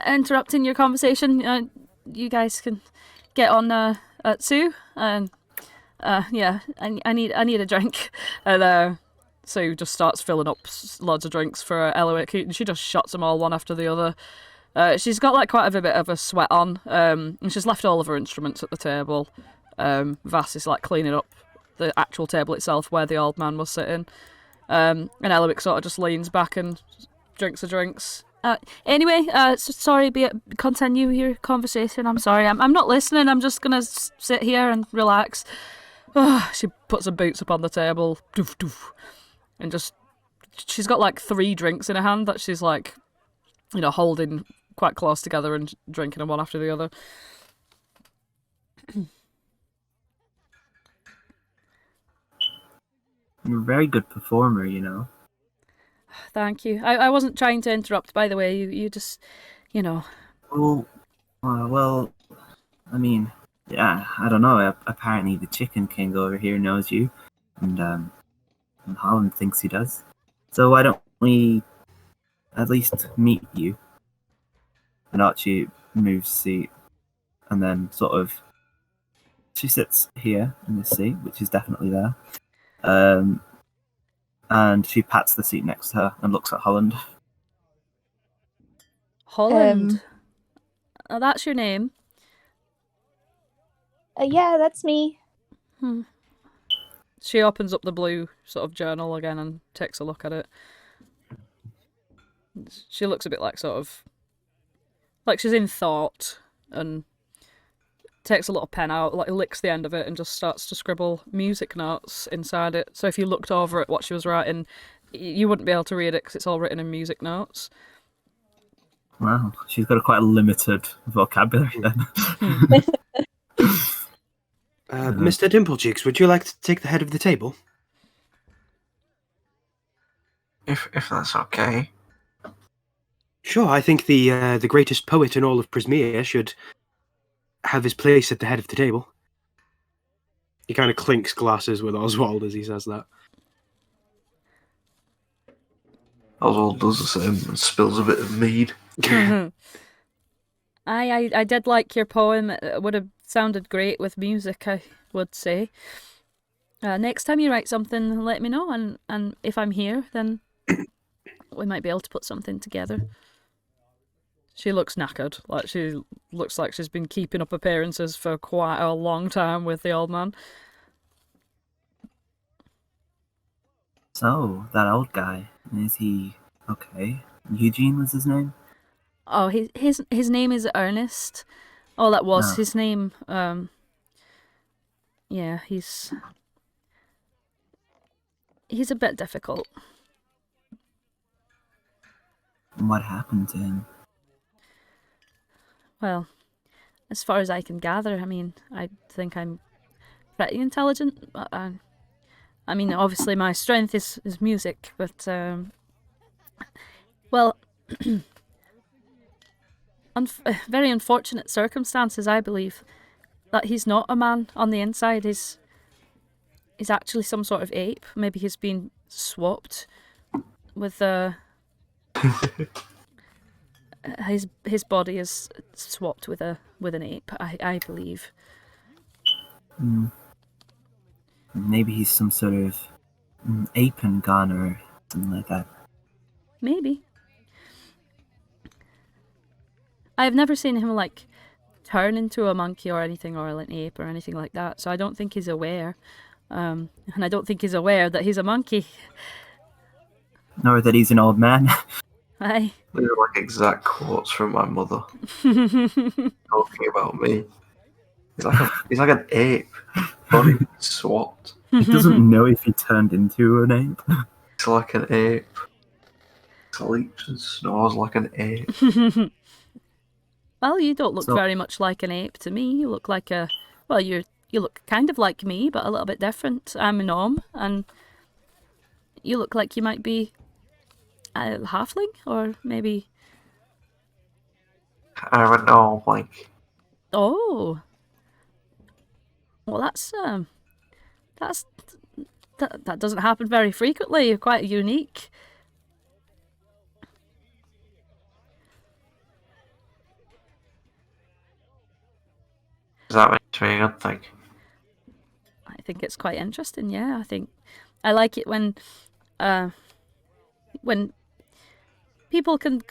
interrupting your conversation. You guys can get on at Sue, and yeah, I need a drink. And Sue just starts filling up loads of drinks for Eliwick, and she just shots them all one after the other. She's got like quite a bit of a sweat on, and she's left all of her instruments at the table. Vass is like cleaning up the actual table itself where the old man was sitting. And Eliwick sort of just leans back and drinks the drinks. Anyway, sorry, continue your conversation. I'm sorry, I'm not listening. I'm just gonna sit here and relax. She puts her boots up on the table, doof doof, and she's got like 3 drinks in her hand that she's like, you know, holding quite close together and drinking them one after the other. You're a very good performer, you know. Thank you. I wasn't trying to interrupt, by the way. You just, you know. Oh, well, I mean, yeah, I don't know. Apparently the Chicken King over here knows you, and Holland thinks he does. So why don't we at least meet you? And Archie moves seat, and then sort of she sits here in this seat, which is definitely there. And she pats the seat next to her and looks at Holland. Holland? Oh, that's your name? Yeah, that's me. She opens up the blue sort of journal again and takes a look at it. She looks a bit like sort of... like she's in thought, and takes a little pen out, like licks the end of it and just starts to scribble music notes inside it. So if you looked over at what she was writing, you wouldn't be able to read it because it's all written in music notes. Wow, she's got a quite limited vocabulary then. Mr. Dimplecheeks, would you like to take the head of the table? If that's okay. Sure, I think the greatest poet in all of Prismea should have his place at the head of the table. He kind of clinks glasses with Oswald as he says that. Oswald does the same and spills a bit of mead. I did like your poem. It would have sounded great with music, I would say. Next time you write something, let me know, and if I'm here, then we might be able to put something together. She looks knackered. Like she looks like she's been keeping up appearances for quite a long time with the old man. So, that old guy, is he okay? Eugene was his name? Oh, his name is Ernest. Oh, that was Oh. his name. Yeah, he's a bit difficult. What happened to him? Well, as far as I can gather, I mean, I think I'm pretty intelligent. I mean, obviously my strength is music, but, well, very unfortunate circumstances, I believe, that he's not a man on the inside. He's actually some sort of ape. Maybe he's been swapped with His body is swapped with an ape, I believe. Maybe he's some sort of Harengon or something like that. Maybe. I've never seen him like turn into a monkey or anything, or an ape or anything like that, so I don't think he's aware. And I don't think he's aware that he's a monkey. Nor that he's an old man. Aye. These are like exact quotes from my mother talking about me. He's like an ape, body swapped. He doesn't know if he turned into an ape. It's like an ape. Sleeps and snores like an ape. Well, you don't look So- very much like an ape to me. You look like you look kind of like me, but a little bit different. I'm a gnome, and you look like you might be a halfling, or maybe... I'm a Gnomeling. Oh. Well, that doesn't happen very frequently. You're quite unique. Does that make me a good thing? I think it's quite interesting. Yeah, I think I like it when people can,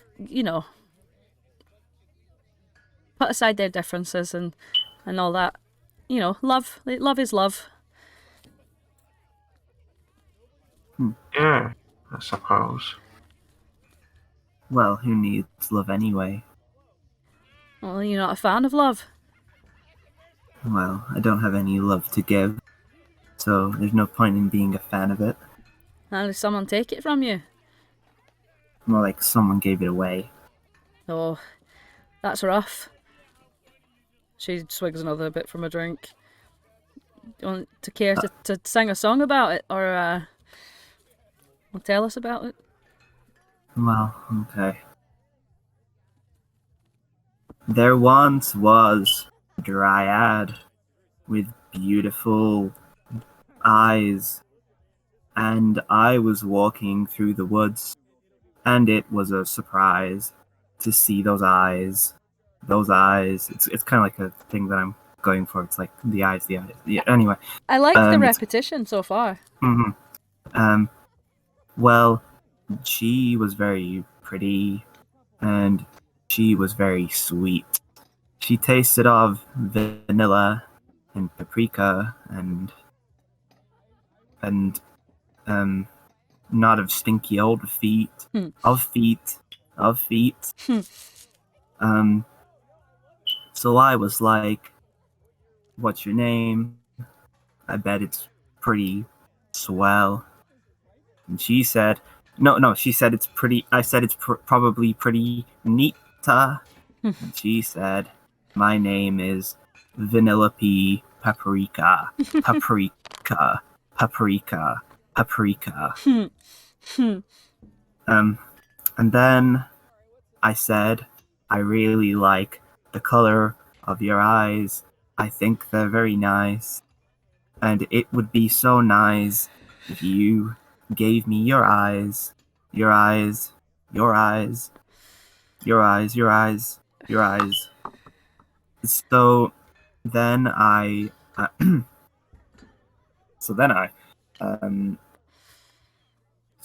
put aside their differences and all that. Love is love. Yeah, I suppose. Well, who needs love anyway? Well, you're not a fan of love. Well, I don't have any love to give, so there's no point in being a fan of it. How did someone take it from you? More like someone gave it away. Oh, that's rough. She swigs another bit from a drink. Do you want to care to sing a song about it, or tell us about it? Well, okay. There once was a dryad with beautiful eyes, and I was walking through the woods, and it was a surprise to see those eyes. Those eyes. It's kind of like a thing that I'm going for. It's like the eyes. Yeah, anyway. I like the it's- repetition so far. Well, she was very pretty, and she was very sweet. She tasted of vanilla and paprika and not of stinky old feet. Of feet. So I was like, "What's your name? I bet it's pretty swell." And she said, "No, she said it's pretty." I said it's probably pretty neata. And she said, "My name is Vanilla Pea Paprika. Paprika. Paprika. Paprika." And then I said, "I really like the color of your eyes. I think they're very nice. And it would be so nice if you gave me your eyes. Your eyes. Your eyes. Your eyes. Your eyes. Your eyes." So then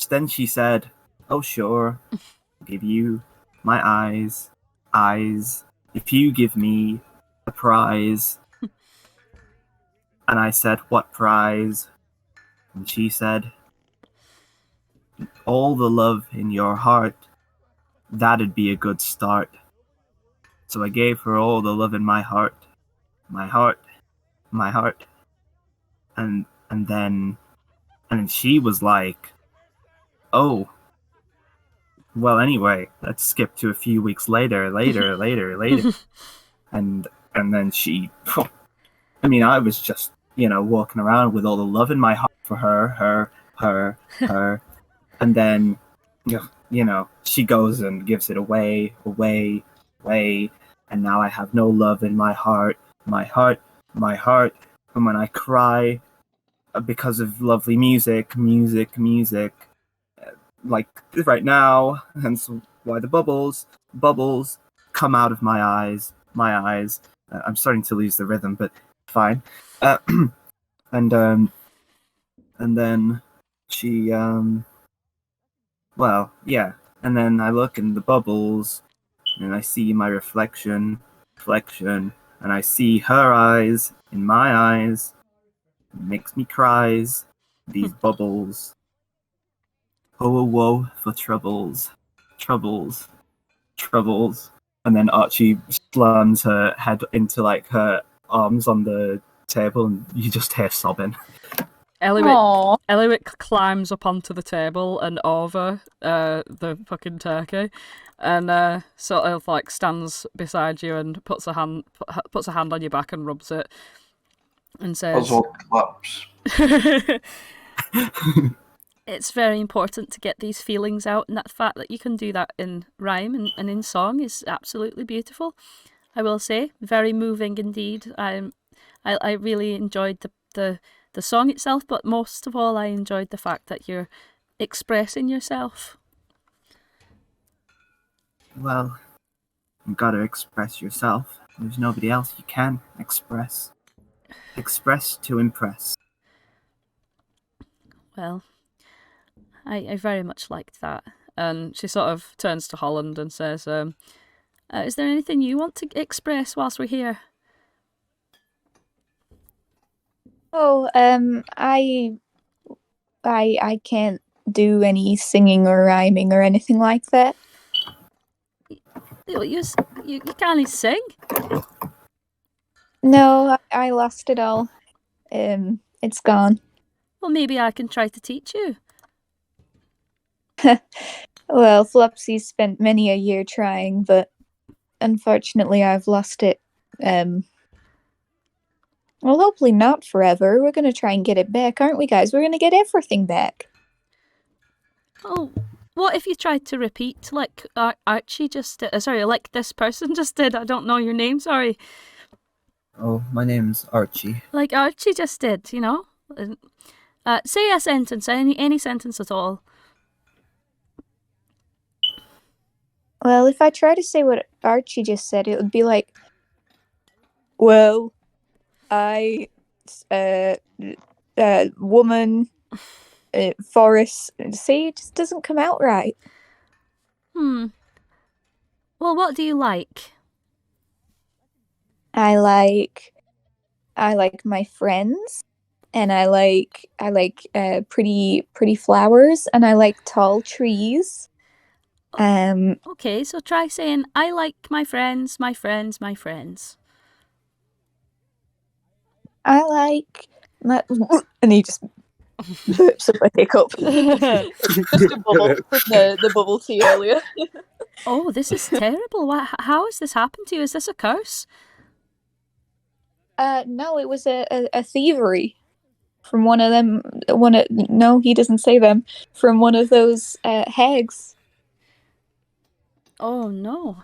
then she said, "Oh sure, I'll give you my eyes, if you give me a prize." And I said, "What prize?" And she said, "All the love in your heart. That'd be a good start." So I gave her all the love in my heart. And then she was like, "Oh, well, anyway, let's skip to a few weeks later. And then she, I mean, I was just, walking around with all the love in my heart for her. And then, she goes and gives it away. And now I have no love in my heart. And when I cry because of lovely music, like right now, hence why the bubbles come out of my eyes. I'm starting to lose the rhythm, but fine. And then she well, yeah. And then I look in the bubbles, and I see my reflection, and I see her eyes in my eyes. It makes me cries. These bubbles. Oh, woe for troubles. And then Archie slams her head into like her arms on the table, and you just hear sobbing. Eliwick climbs up onto the table and over the fucking turkey, and sort of like stands beside you and puts a hand on your back and rubs it, and says, Oswald claps. It's very important to get these feelings out, and that fact that you can do that in rhyme and in song is absolutely beautiful. I will say, very moving indeed. I really enjoyed the song itself, but most of all, I enjoyed the fact that you're expressing yourself. Well, you gotta express yourself. There's nobody else you can express. Express to impress. Well, I very much liked that. And she sort of turns to Holland and says, "Is there anything you want to express whilst we're here?" Oh, I can't do any singing or rhyming or anything like that. You can't sing. No, I lost it all. It's gone. Well, maybe I can try to teach you. Well, Flopsy spent many a year trying, but unfortunately I've lost it. Well, hopefully not forever. We're going to try and get it back, aren't we, guys? We're going to get everything back. Oh, what if you tried to repeat like Archie just did? Sorry, like this person just did. I don't know your name, sorry. Oh, my name's Archie. Like Archie just did, you know? Say a sentence, any sentence at all. Well, if I try to say what Archie just said, it would be like, well, I, woman, forest. See, it just doesn't come out right. Well, what do you like? I like my friends, and I like pretty flowers, and I like tall trees. Okay, so try saying, I like my friends, my friends, my friends. I like my... And he just burps up a hiccup. Just a bubble from the bubble tea earlier. Oh, this is terrible. How has this happened to you? Is this a curse? No, it was a thievery from one of them. No, he doesn't say them. From one of those hags. Oh, no.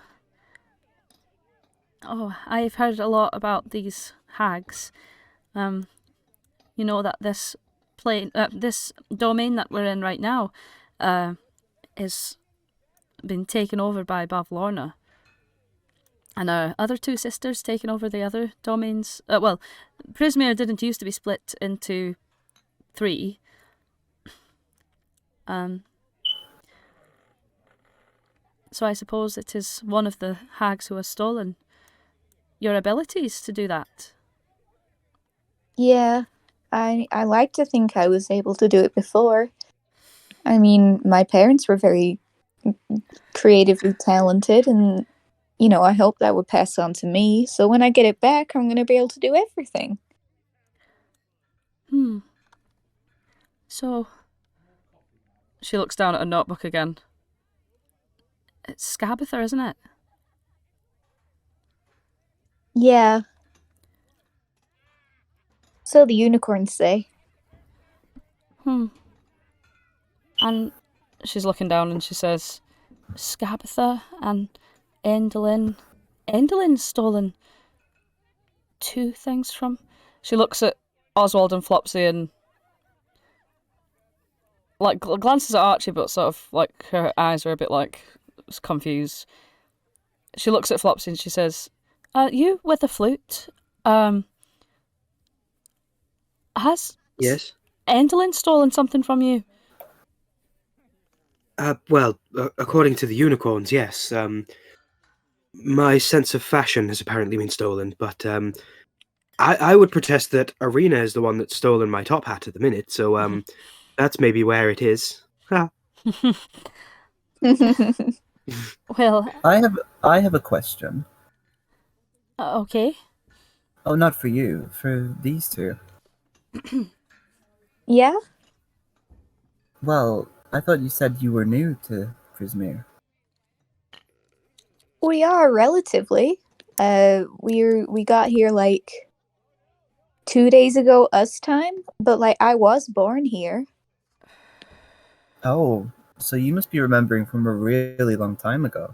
Oh, I've heard a lot about these hags. You know that this domain that we're in right now is been taken over by Bavlorna. And our other two sisters taken over the other domains. Well, Prismere didn't used to be split into 3. So I suppose it is one of the hags who has stolen your abilities to do that. Yeah, I like to think I was able to do it before. I mean, my parents were very creatively talented, and you know, I hope that would pass on to me. So when I get it back, I'm going to be able to do everything. So she looks down at a notebook again. It's Scabatha, isn't it? Yeah. So the unicorns say. And she's looking down and she says, Scabatha and Endelyn. Endelyn's stolen 2 things from... She looks at Oswald and Flopsy and... like glances at Archie, but sort of like her eyes are a bit like confused. She looks at Flopsy and she says, "You with the flute? Has Yes. Endelin stolen something from you?" Well, according to the unicorns, yes. My sense of fashion has apparently been stolen, but I would protest that Arena is the one that's stolen my top hat at the minute, so that's maybe where it is. Ha. Well, I have a question. okay. Oh, not for you, for these two. Yeah? Well, I thought you said you were new to Prismere. We are relatively. We got here like 2 days ago us time, but like I was born here. Oh, so you must be remembering from a really long time ago.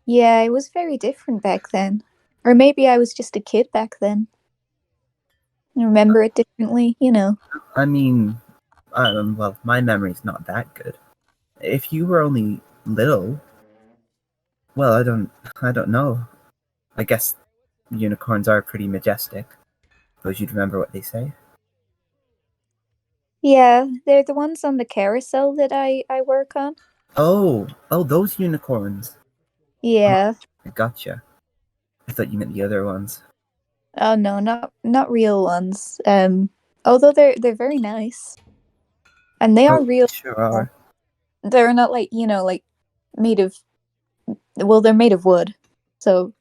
Yeah, it was very different back then. Or maybe I was just a kid back then. I remember it differently, you know. I mean, well, my memory's not that good. If you were only little, well, I don't know. I guess unicorns are pretty majestic. Suppose you'd remember what they say. Yeah, they're the ones on the carousel that I work on. Oh, those unicorns. Yeah. I gotcha. I thought you meant the other ones. Oh no, not real ones. Although they're very nice. And they are real. Sure are. They're not like, you know, like made of, well, they're made of wood. So,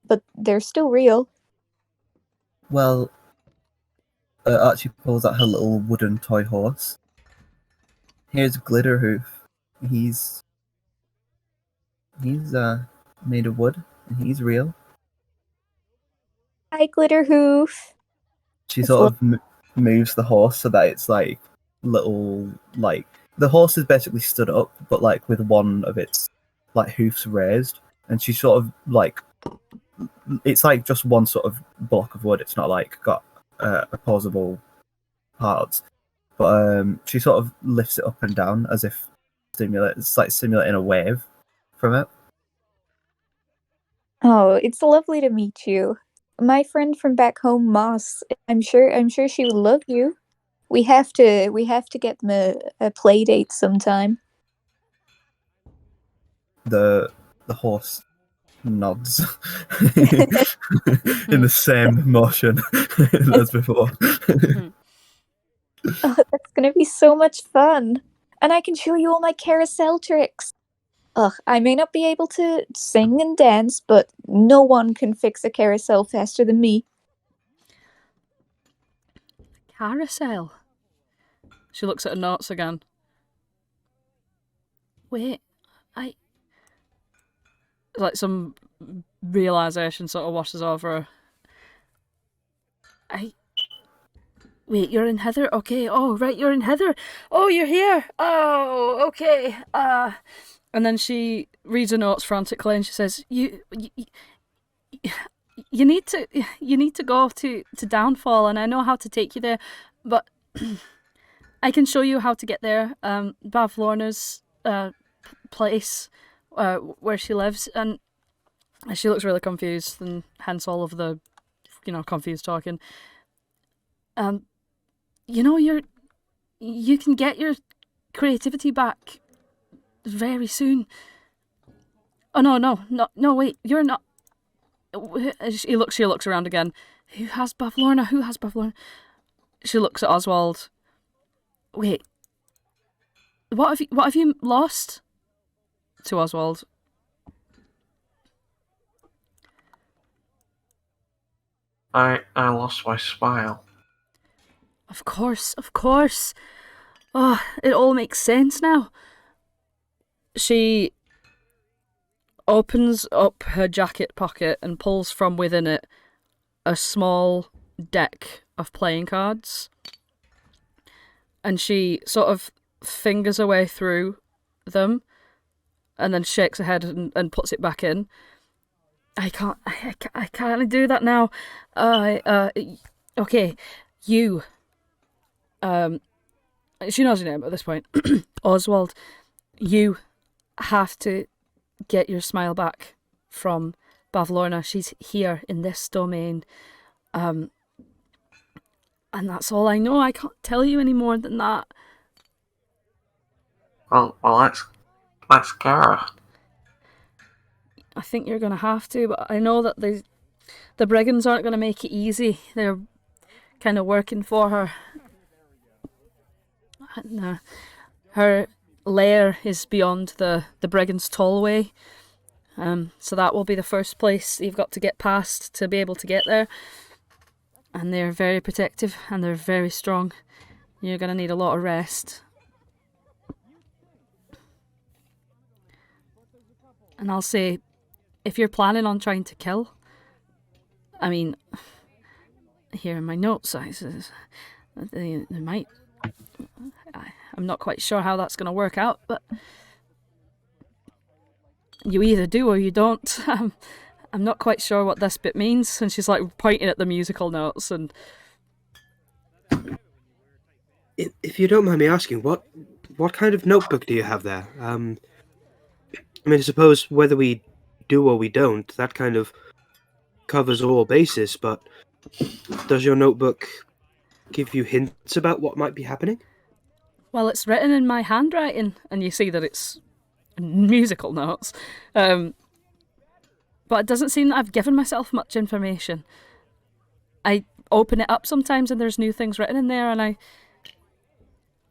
but they're still real. Well, Archie pulls out her little wooden toy horse. Here's Glitterhoof. He's made of wood, and he's real. Hi, Glitterhoof. She It's sort of moves the horse so that it's like little, like the horse is basically stood up, but like with one of its like hoofs raised, and she sort of like it's like just one sort of block of wood. It's not like got opposable parts, but she sort of lifts it up and down as if it's like simulating a wave from it. Oh, it's lovely to meet you. My friend from back home, Moss. I'm sure she would love you. We have to get them a play date sometime. The horse nods in the same motion as before. Oh, that's gonna be so much fun. And I can show you all my carousel tricks. Ugh, I may not be able to sing and dance, but no one can fix a carousel faster than me. Carousel. She looks at her notes again. Wait, like some realization sort of washes over her. Wait, you're in Heather? Okay. Oh, right, you're in Heather. Oh, you're here. Oh, okay. And then she reads her notes frantically and she says, You need to go to Downfall, and I know how to take you there, but I can show you how to get there. Bav Lorna's place, where she lives, and she looks really confused, and hence all of the, confused talking. You can get your creativity back very soon. Oh no! Wait, you're not. She looks around again. Who has Bav Lorna? She looks at Oswald. Wait, what have you lost? To Oswald. I lost my smile. Of course. Oh, it all makes sense now. She opens up her jacket pocket and pulls from within it a small deck of playing cards. And she sort of fingers her way through them and then shakes her head and puts it back in. I can't do that now. Okay, you. she knows your name at this point. Oswald, you have to get your smile back from Bavlorna. She's here in this domain. And that's all I know. I can't tell you any more than that. Well, let's get her. I think you're going to have to, but I know that the brigands aren't going to make it easy. They're kind of working for her. And, her lair is beyond the brigands' tollway. So that will be the first place you've got to get past to be able to get there. And they're very protective and they're very strong. You're going to need a lot of rest. And I'll say, if you're planning on trying to kill, I mean, here in my notes, they might. I'm not quite sure how that's going to work out, but you either do or you don't. I'm not quite sure what this bit means. And she's like pointing at the musical notes. And If you don't mind me asking, what kind of notebook do you have there? I mean, I suppose whether we do or we don't, that kind of covers all bases, but does your notebook give you hints about what might be happening? well, it's written in my handwriting, and you see that it's musical notes. But it doesn't seem that I've given myself much information. I open it up sometimes and there's new things written in there, and I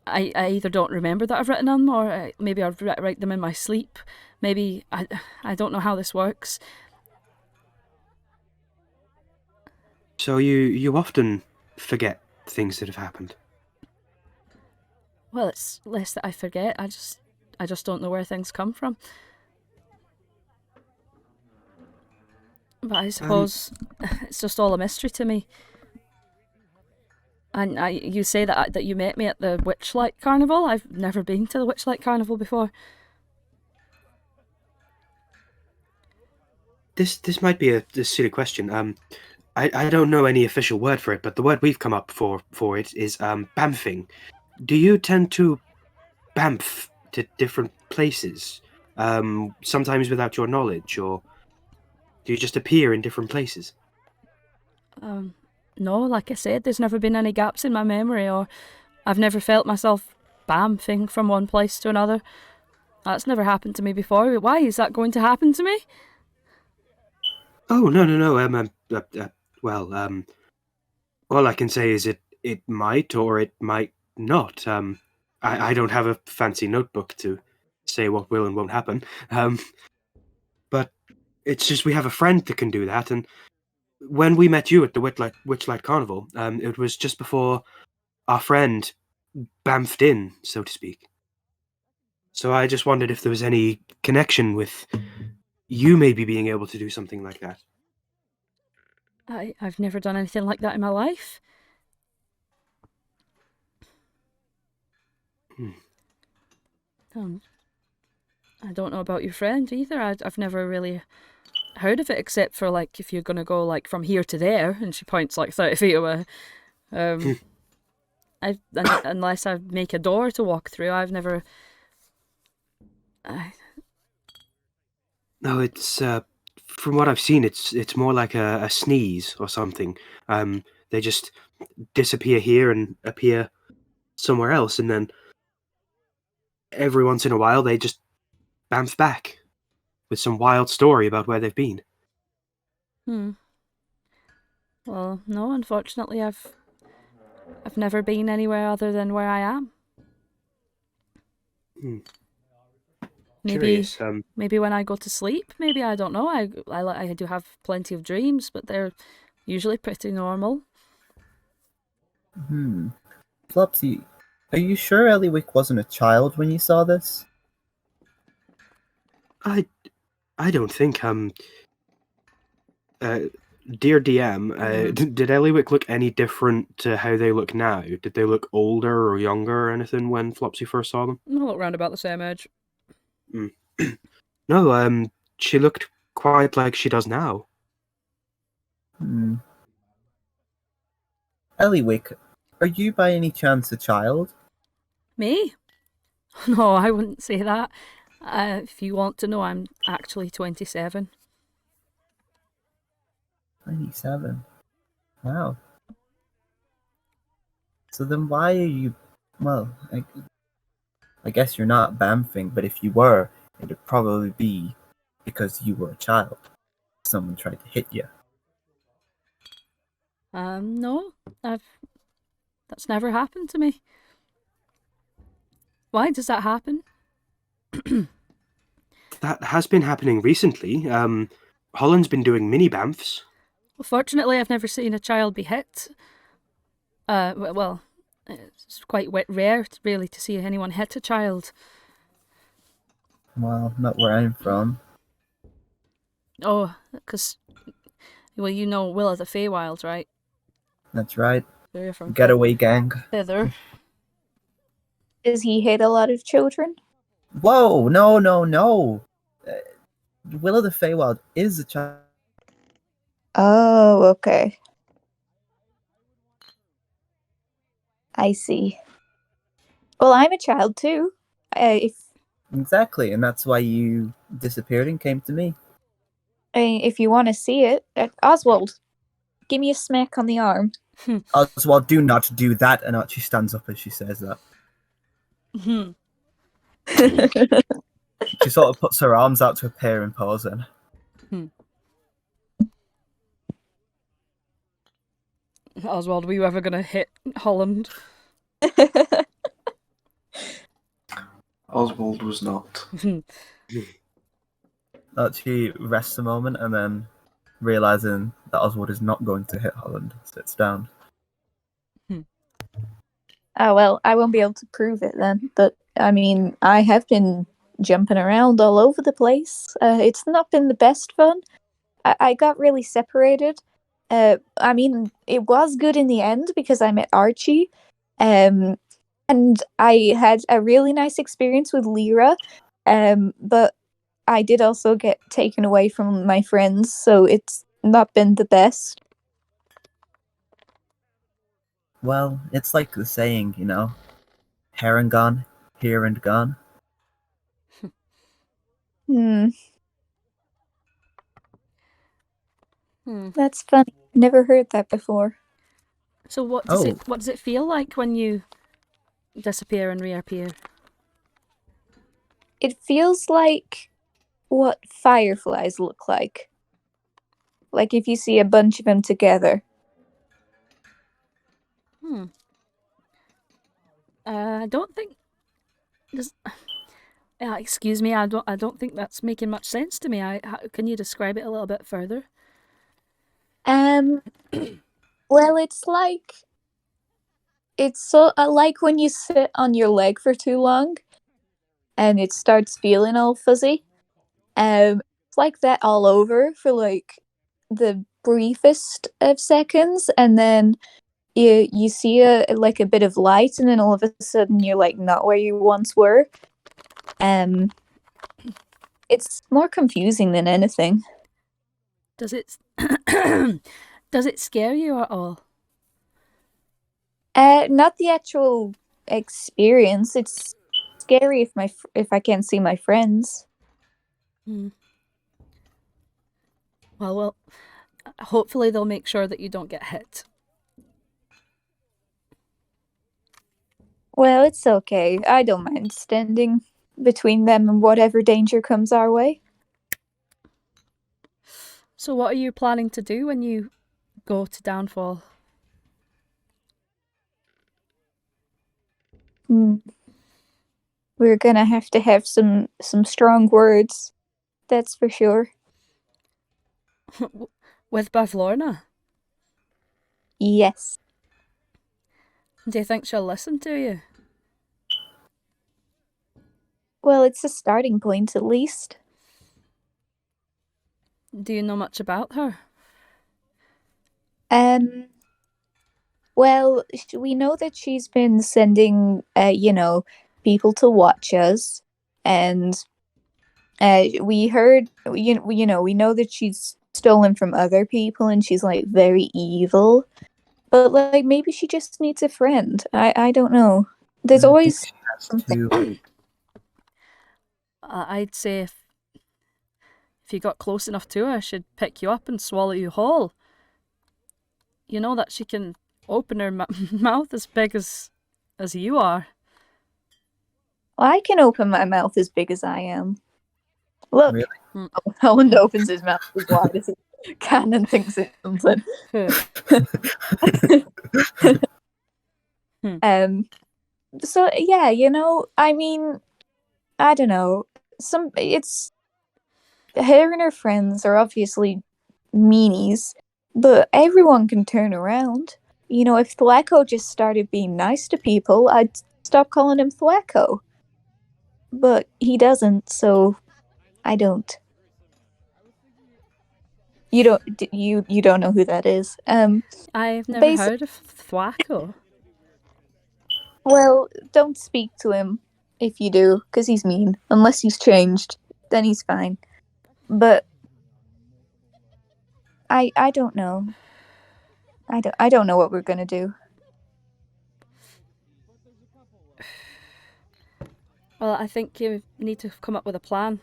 either don't remember that I've written them, or maybe I write them in my sleep. Maybe I don't know how this works. So you often forget things that have happened. Well, it's less that I forget. I just don't know where things come from. But I suppose it's just all a mystery to me. And you say that you met me at the Witchlight Carnival. I've never been to the Witchlight Carnival before. This might be a silly question. I don't know any official word for it, but the word we've come up for it is bamfing. Do you tend to bamf to different places, sometimes without your knowledge, or do you just appear in different places? No, like I said, there's never been any gaps in my memory, or I've never felt myself bamfing from one place to another. That's never happened to me before. Why is that going to happen to me? Oh, no. Well, all I can say is it might or it might not. I don't have a fancy notebook to say what will and won't happen. But it's just we have a friend that can do that, and when we met you at the Witchlight Carnival, it was just before our friend bamfed in, so to speak. So I just wondered if there was any connection with you maybe being able to do something like that. I've never done anything like that in my life. I don't know about your friend either. I've never really heard of it, except for like if you're gonna go like from here to there, and she points like 30 feet away. Unless I make a door to walk through, I've never. No, it's from what I've seen, it's more like a sneeze or something. They just disappear here and appear somewhere else, and then every once in a while they just bamf back with some wild story about where they've been. Well, no, unfortunately, I've never been anywhere other than where I am. Curious. Maybe when I go to sleep. Maybe, I don't know. I do have plenty of dreams, but they're usually pretty normal. Flopsy, are you sure Eliwick wasn't a child when you saw this? I don't think. Dear DM, did Eliwick look any different to how they look now? Did they look older or younger or anything when Flopsy first saw them? I look round about the same age. No, she looked quite like she does now. Eliwick, are you by any chance a child? Me? No, I wouldn't say that. If you want to know, I'm actually 27. 27. Wow. So then why are you... Well, I guess you're not bamfing, but if you were, it'd probably be because you were a child. Someone tried to hit you. No, that's never happened to me. Why does that happen? That has been happening recently. Holland's been doing mini bamfs. Well, fortunately, I've never seen a child be hit. Well, it's quite rare, really, to see anyone hit a child. Well, not where I'm from. Oh, because, well, you know Will of the Feywild, right? That's right. Where you're from? Getaway gang. Thither. Does he hit a lot of children? Whoa! No. Will of the Feywild is a child. Oh, okay. I see. Well, I'm a child too. Exactly, and that's why you disappeared and came to me. If you want to see it, Oswald, give me a smack on the arm. Oswald, do not do that. And Archie stands up as she says that. She sort of puts her arms out to appear imposing. Oswald, were you ever going to hit Holland? Oswald was not. Archie rests a moment and then, realizing that Oswald is not going to hit Holland, sits down. Oh, well, I won't be able to prove it then. But, I mean, I have been jumping around all over the place. It's not been the best fun. I got really separated. I mean, it was good in the end because I met Archie. And I had a really nice experience with Lyra. But I did also get taken away from my friends, so it's not been the best. Well, it's like the saying, you know, Harengon, here and gone. That's funny. Never heard that before. So what does it feel like when you disappear and reappear? It feels like what fireflies look like. Like if you see a bunch of them together. I don't think. Excuse me. I don't think that's making much sense to me. Can you describe it a little bit further? Well, it's like like when you sit on your leg for too long, and it starts feeling all fuzzy. It's like that all over for like the briefest of seconds, and then you see a bit of light, and then all of a sudden you're like not where you once were. It's more confusing than anything. Does it does it scare you at all? Not the actual experience. It's scary if I can't see my friends. Well, hopefully they'll make sure that you don't get hit. Well, it's okay. I don't mind standing between them and whatever danger comes our way. So what are you planning to do when you go to Downfall? We're gonna have to have some strong words. That's for sure. With Bavlorna? Yes. Do you think she'll listen to you? Well, it's a starting point at least. Do you know much about her? Well, we know that she's been sending, people to watch us, and we heard, we know that she's stolen from other people, and she's like very evil. But like maybe she just needs a friend. I don't know. There's always to. I'd say if you got close enough to her, she'd pick you up and swallow you whole. You know that she can open her mouth as big as you are. Well, I can open my mouth as big as I am. Look, Really? Holland opens his mouth as wide as he can and thinks it's something. So yeah, I mean, I don't know. It's her and her friends are obviously meanies, but everyone can turn around. If Thwacko just started being nice to people, I'd stop calling him Thwacko. But he doesn't, so I don't. You don't know who that is. I've never heard of Thwacko. Well, don't speak to him if you do, because he's mean. Unless he's changed, then he's fine. But I don't know. I don't know what we're gonna do. Well, I think you need to come up with a plan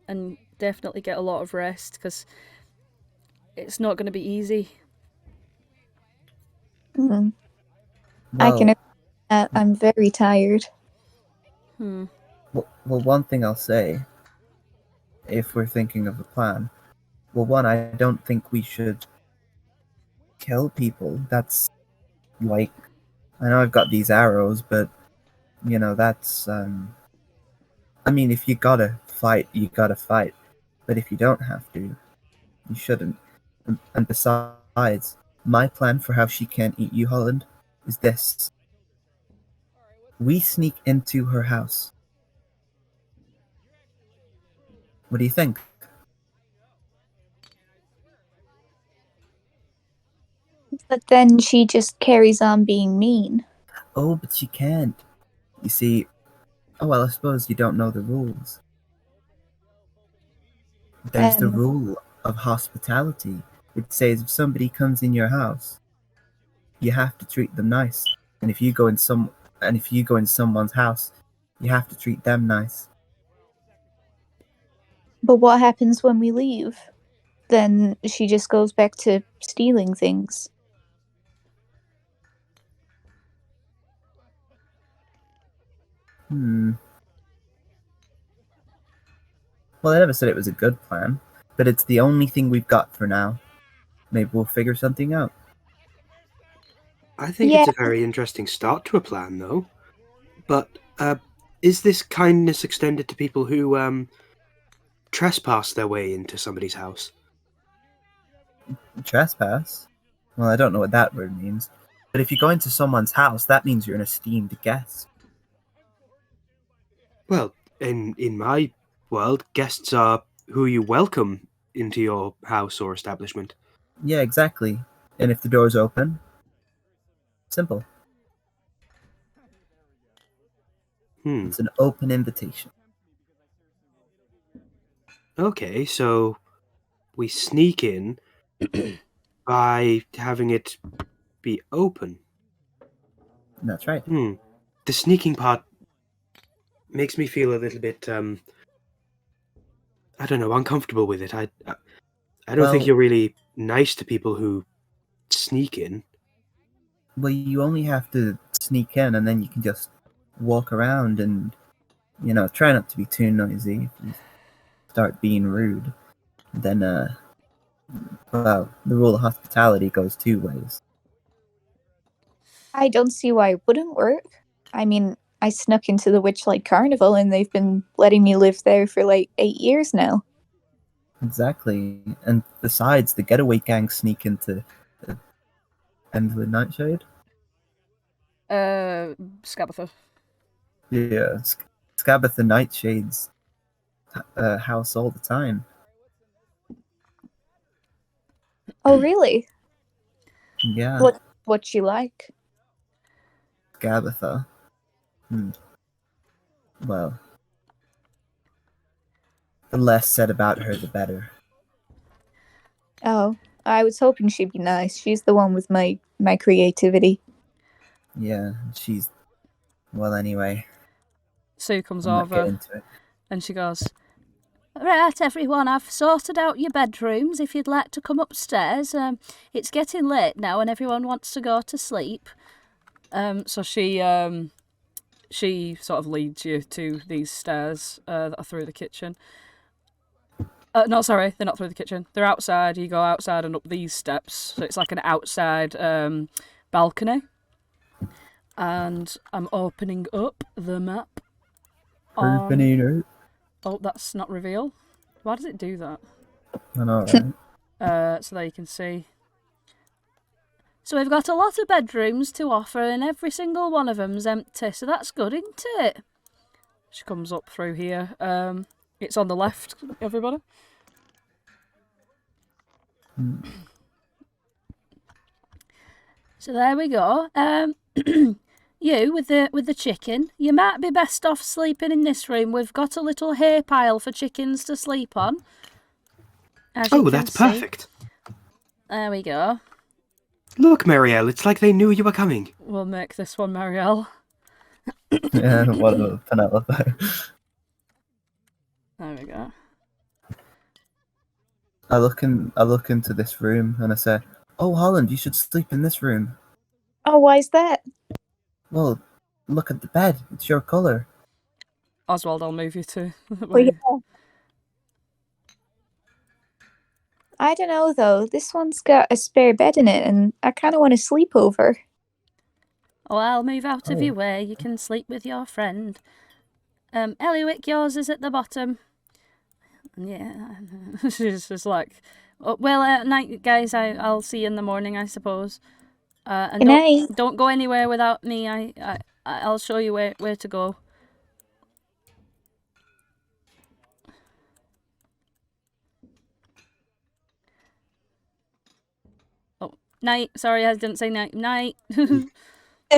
and definitely get a lot of rest, because it's not going to be easy. I can. I'm very tired. Well, one thing I'll say, if we're thinking of a plan, well, one, I don't think we should kill people. That's like, I know I've got these arrows, but that's I mean, if you gotta fight, you gotta fight. But if you don't have to, you shouldn't. And besides, my plan for how she can't eat you, Holland, is this. We sneak into her house. What do you think? But then she just carries on being mean. Oh, but she can't. You see, well, I suppose you don't know the rules. There's the rule of hospitality. It says if somebody comes in your house, you have to treat them nice. And if you go in someone's house, you have to treat them nice. But what happens when we leave? Then she just goes back to stealing things. Well, I never said it was a good plan, but it's the only thing we've got for now. Maybe we'll figure something out. I think it's a very interesting start to a plan, though. But is this kindness extended to people who trespass their way into somebody's house? Trespass? Well, I don't know what that word means. But if you go into someone's house, that means you're an esteemed guest. Well, in my world, guests are who you welcome into your house or establishment. Yeah, exactly. And if the door's open, simple. It's an open invitation. Okay, so we sneak in by having it be open. That's right. The sneaking part makes me feel a little bit, I don't know, uncomfortable with it. I don't think you're really nice to people who sneak in. Well, you only have to sneak in, and then you can just walk around and, try not to be too noisy. If you start being rude, then, the rule of hospitality goes two ways. I don't see why it wouldn't work. I mean, I snuck into the Witchlight Carnival, and they've been letting me live there for like 8 years now. Exactly. And besides, the getaway gang sneak into the Endwood Nightshade. Scabatha. Yeah, Scabatha Nightshade's house all the time. Oh, really? Yeah. What's she like? Scabatha. Well, the less said about her, the better. Oh, I was hoping she'd be nice. She's the one with my creativity. Yeah, she's... Well, anyway. Sue comes I'm not over getting into it. and she goes, "Right, everyone, I've sorted out your bedrooms. If you'd like to come upstairs, it's getting late now, and everyone wants to go to sleep." So she sort of leads you to these stairs that are through the kitchen. No, sorry, they're not through the kitchen. They're outside. You go outside and up these steps. So it's like an outside balcony. And I'm opening up the map. Oh, that's not reveal. Why does it do that? I know, right? So there you can see. So we've got a lot of bedrooms to offer, and every single one of them's empty. So that's good, isn't it? She comes up through here. It's on the left, everybody. So there we go. You with the chicken, you might be best off sleeping in this room. We've got a little hay pile for chickens to sleep on. Oh, that's perfect. There we go. Look, Marielle, it's like they knew you were coming. We'll make this one Marielle. Yeah, whatever, Penelope. There we go. I look into this room and I say, "Oh, Holland, you should sleep in this room." Oh, why is that? Well, look at the bed. It's your colour. Oswald, I'll move you to. Oh, yeah. I don't know though. This one's got a spare bed in it, and I kind of want to sleep over. Oh, I'll move out of your way. You can sleep with your friend. Eliwick, yours is at the bottom. Yeah, she's just like, oh, well, night, guys. I'll see you in the morning, I suppose. And Good night. don't go anywhere without me. I'll show you where to go. Oh, night. Sorry, I didn't say night. Night.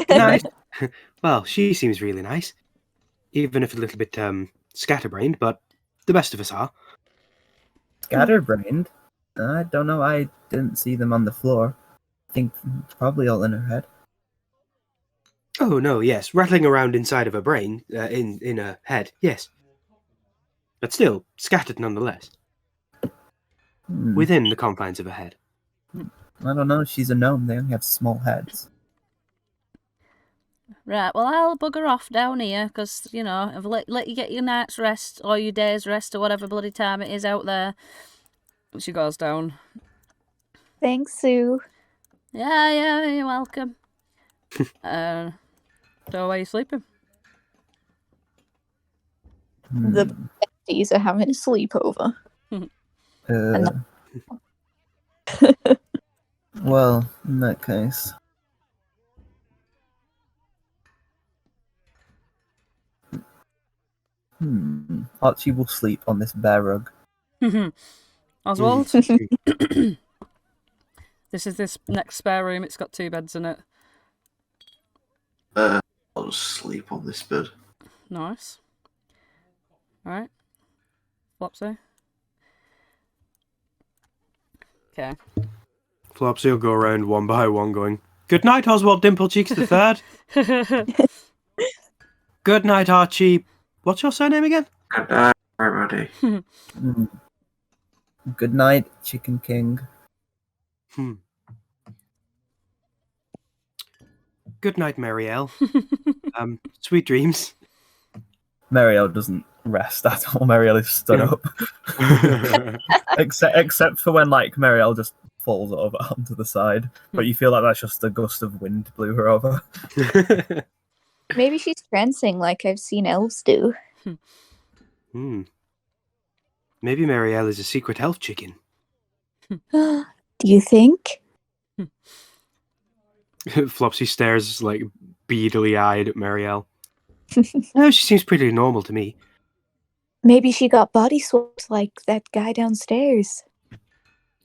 Nice. Well, she seems really nice. Even if a little bit scatterbrained, but the best of us are. Scatterbrained? I don't know. I didn't see them on the floor. I think it's probably all in her head. Oh no, yes, rattling around inside of her brain, in her head, yes. But still, scattered nonetheless. Within the confines of her head. I don't know. She's a gnome. They only have small heads. Right, well, I'll bugger off down here, because, you know, I've let you get your night's rest, or your day's rest, or whatever bloody time it is out there. She goes down. Thanks, Sue. Yeah, you're welcome. So, where are you sleeping? The besties are having a sleepover. Well, in that case... Archie will sleep on this bear rug. Oswald? This is this next spare room. It's got 2 beds in it. I'll just sleep on this bed. Nice. Alright. Flopsy. Okay. Flopsy will go around one by one going, "Good night, Oswald Dimplecheeks the Third." "Good night, Archie. What's your surname again?" Good night, everybody. Good night, Chicken King. Good night, Marielle. Sweet dreams. Marielle doesn't rest at all. Marielle is stood up. except for when, like, Marielle just falls over onto the side. But you feel like that's just a gust of wind blew her over. Maybe she's trancing like I've seen elves do. Maybe Marielle is a secret elf chicken. Do you think? Flopsy stares, like, beadily-eyed at Marielle. No, she seems pretty normal to me. Maybe she got body swapped like that guy downstairs.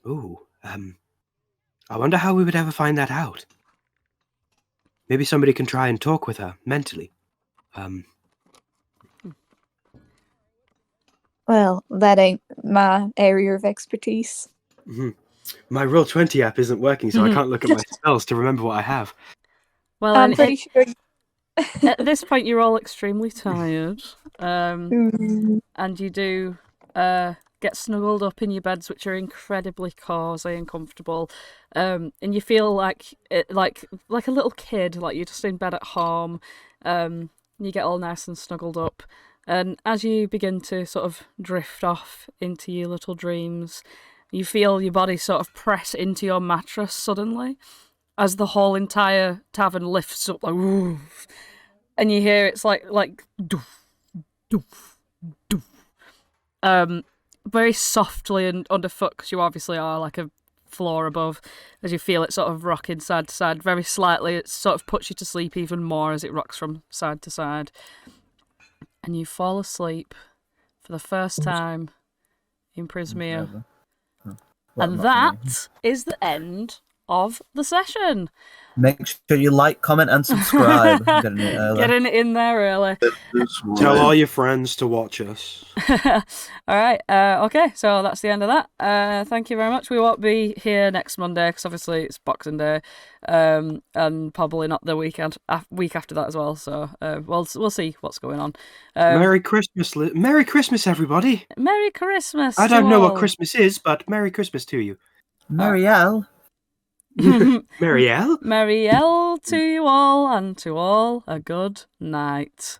Ooh, I wonder how we would ever find that out. Maybe somebody can try and talk with her, mentally. Well, that ain't my area of expertise. My Roll20 app isn't working, so I can't look at my spells to remember what I have. Well, I'm pretty sure At this point, you're all extremely tired, and you do get snuggled up in your beds, which are incredibly cozy and comfortable, and you feel like a little kid, like you're just in bed at home. You get all nice and snuggled up, and as you begin to sort of drift off into your little dreams, you feel your body sort of press into your mattress suddenly, as the whole entire tavern lifts up like woof, and you hear it's like doof, doof, doof. Very softly and underfoot, because you obviously are like a floor above, as you feel it sort of rocking side to side very slightly. It sort of puts you to sleep even more as it rocks from side to side, and you fall asleep for the first time in Prismere. And that is the end of the session. Make sure you like, comment, and subscribe. Getting it early. Getting it in there early. Tell all your friends to watch us. All right. Okay, so that's the end of that. Thank you very much. We won't be here next Monday because obviously it's Boxing Day, and probably not the week after that as well. So we'll see what's going on. Merry Christmas, Merry Christmas, everybody. Merry Christmas. I don't know all. what Christmas is, but Merry Christmas to you. Marielle. Marielle? Marielle to you all, and to all a good night.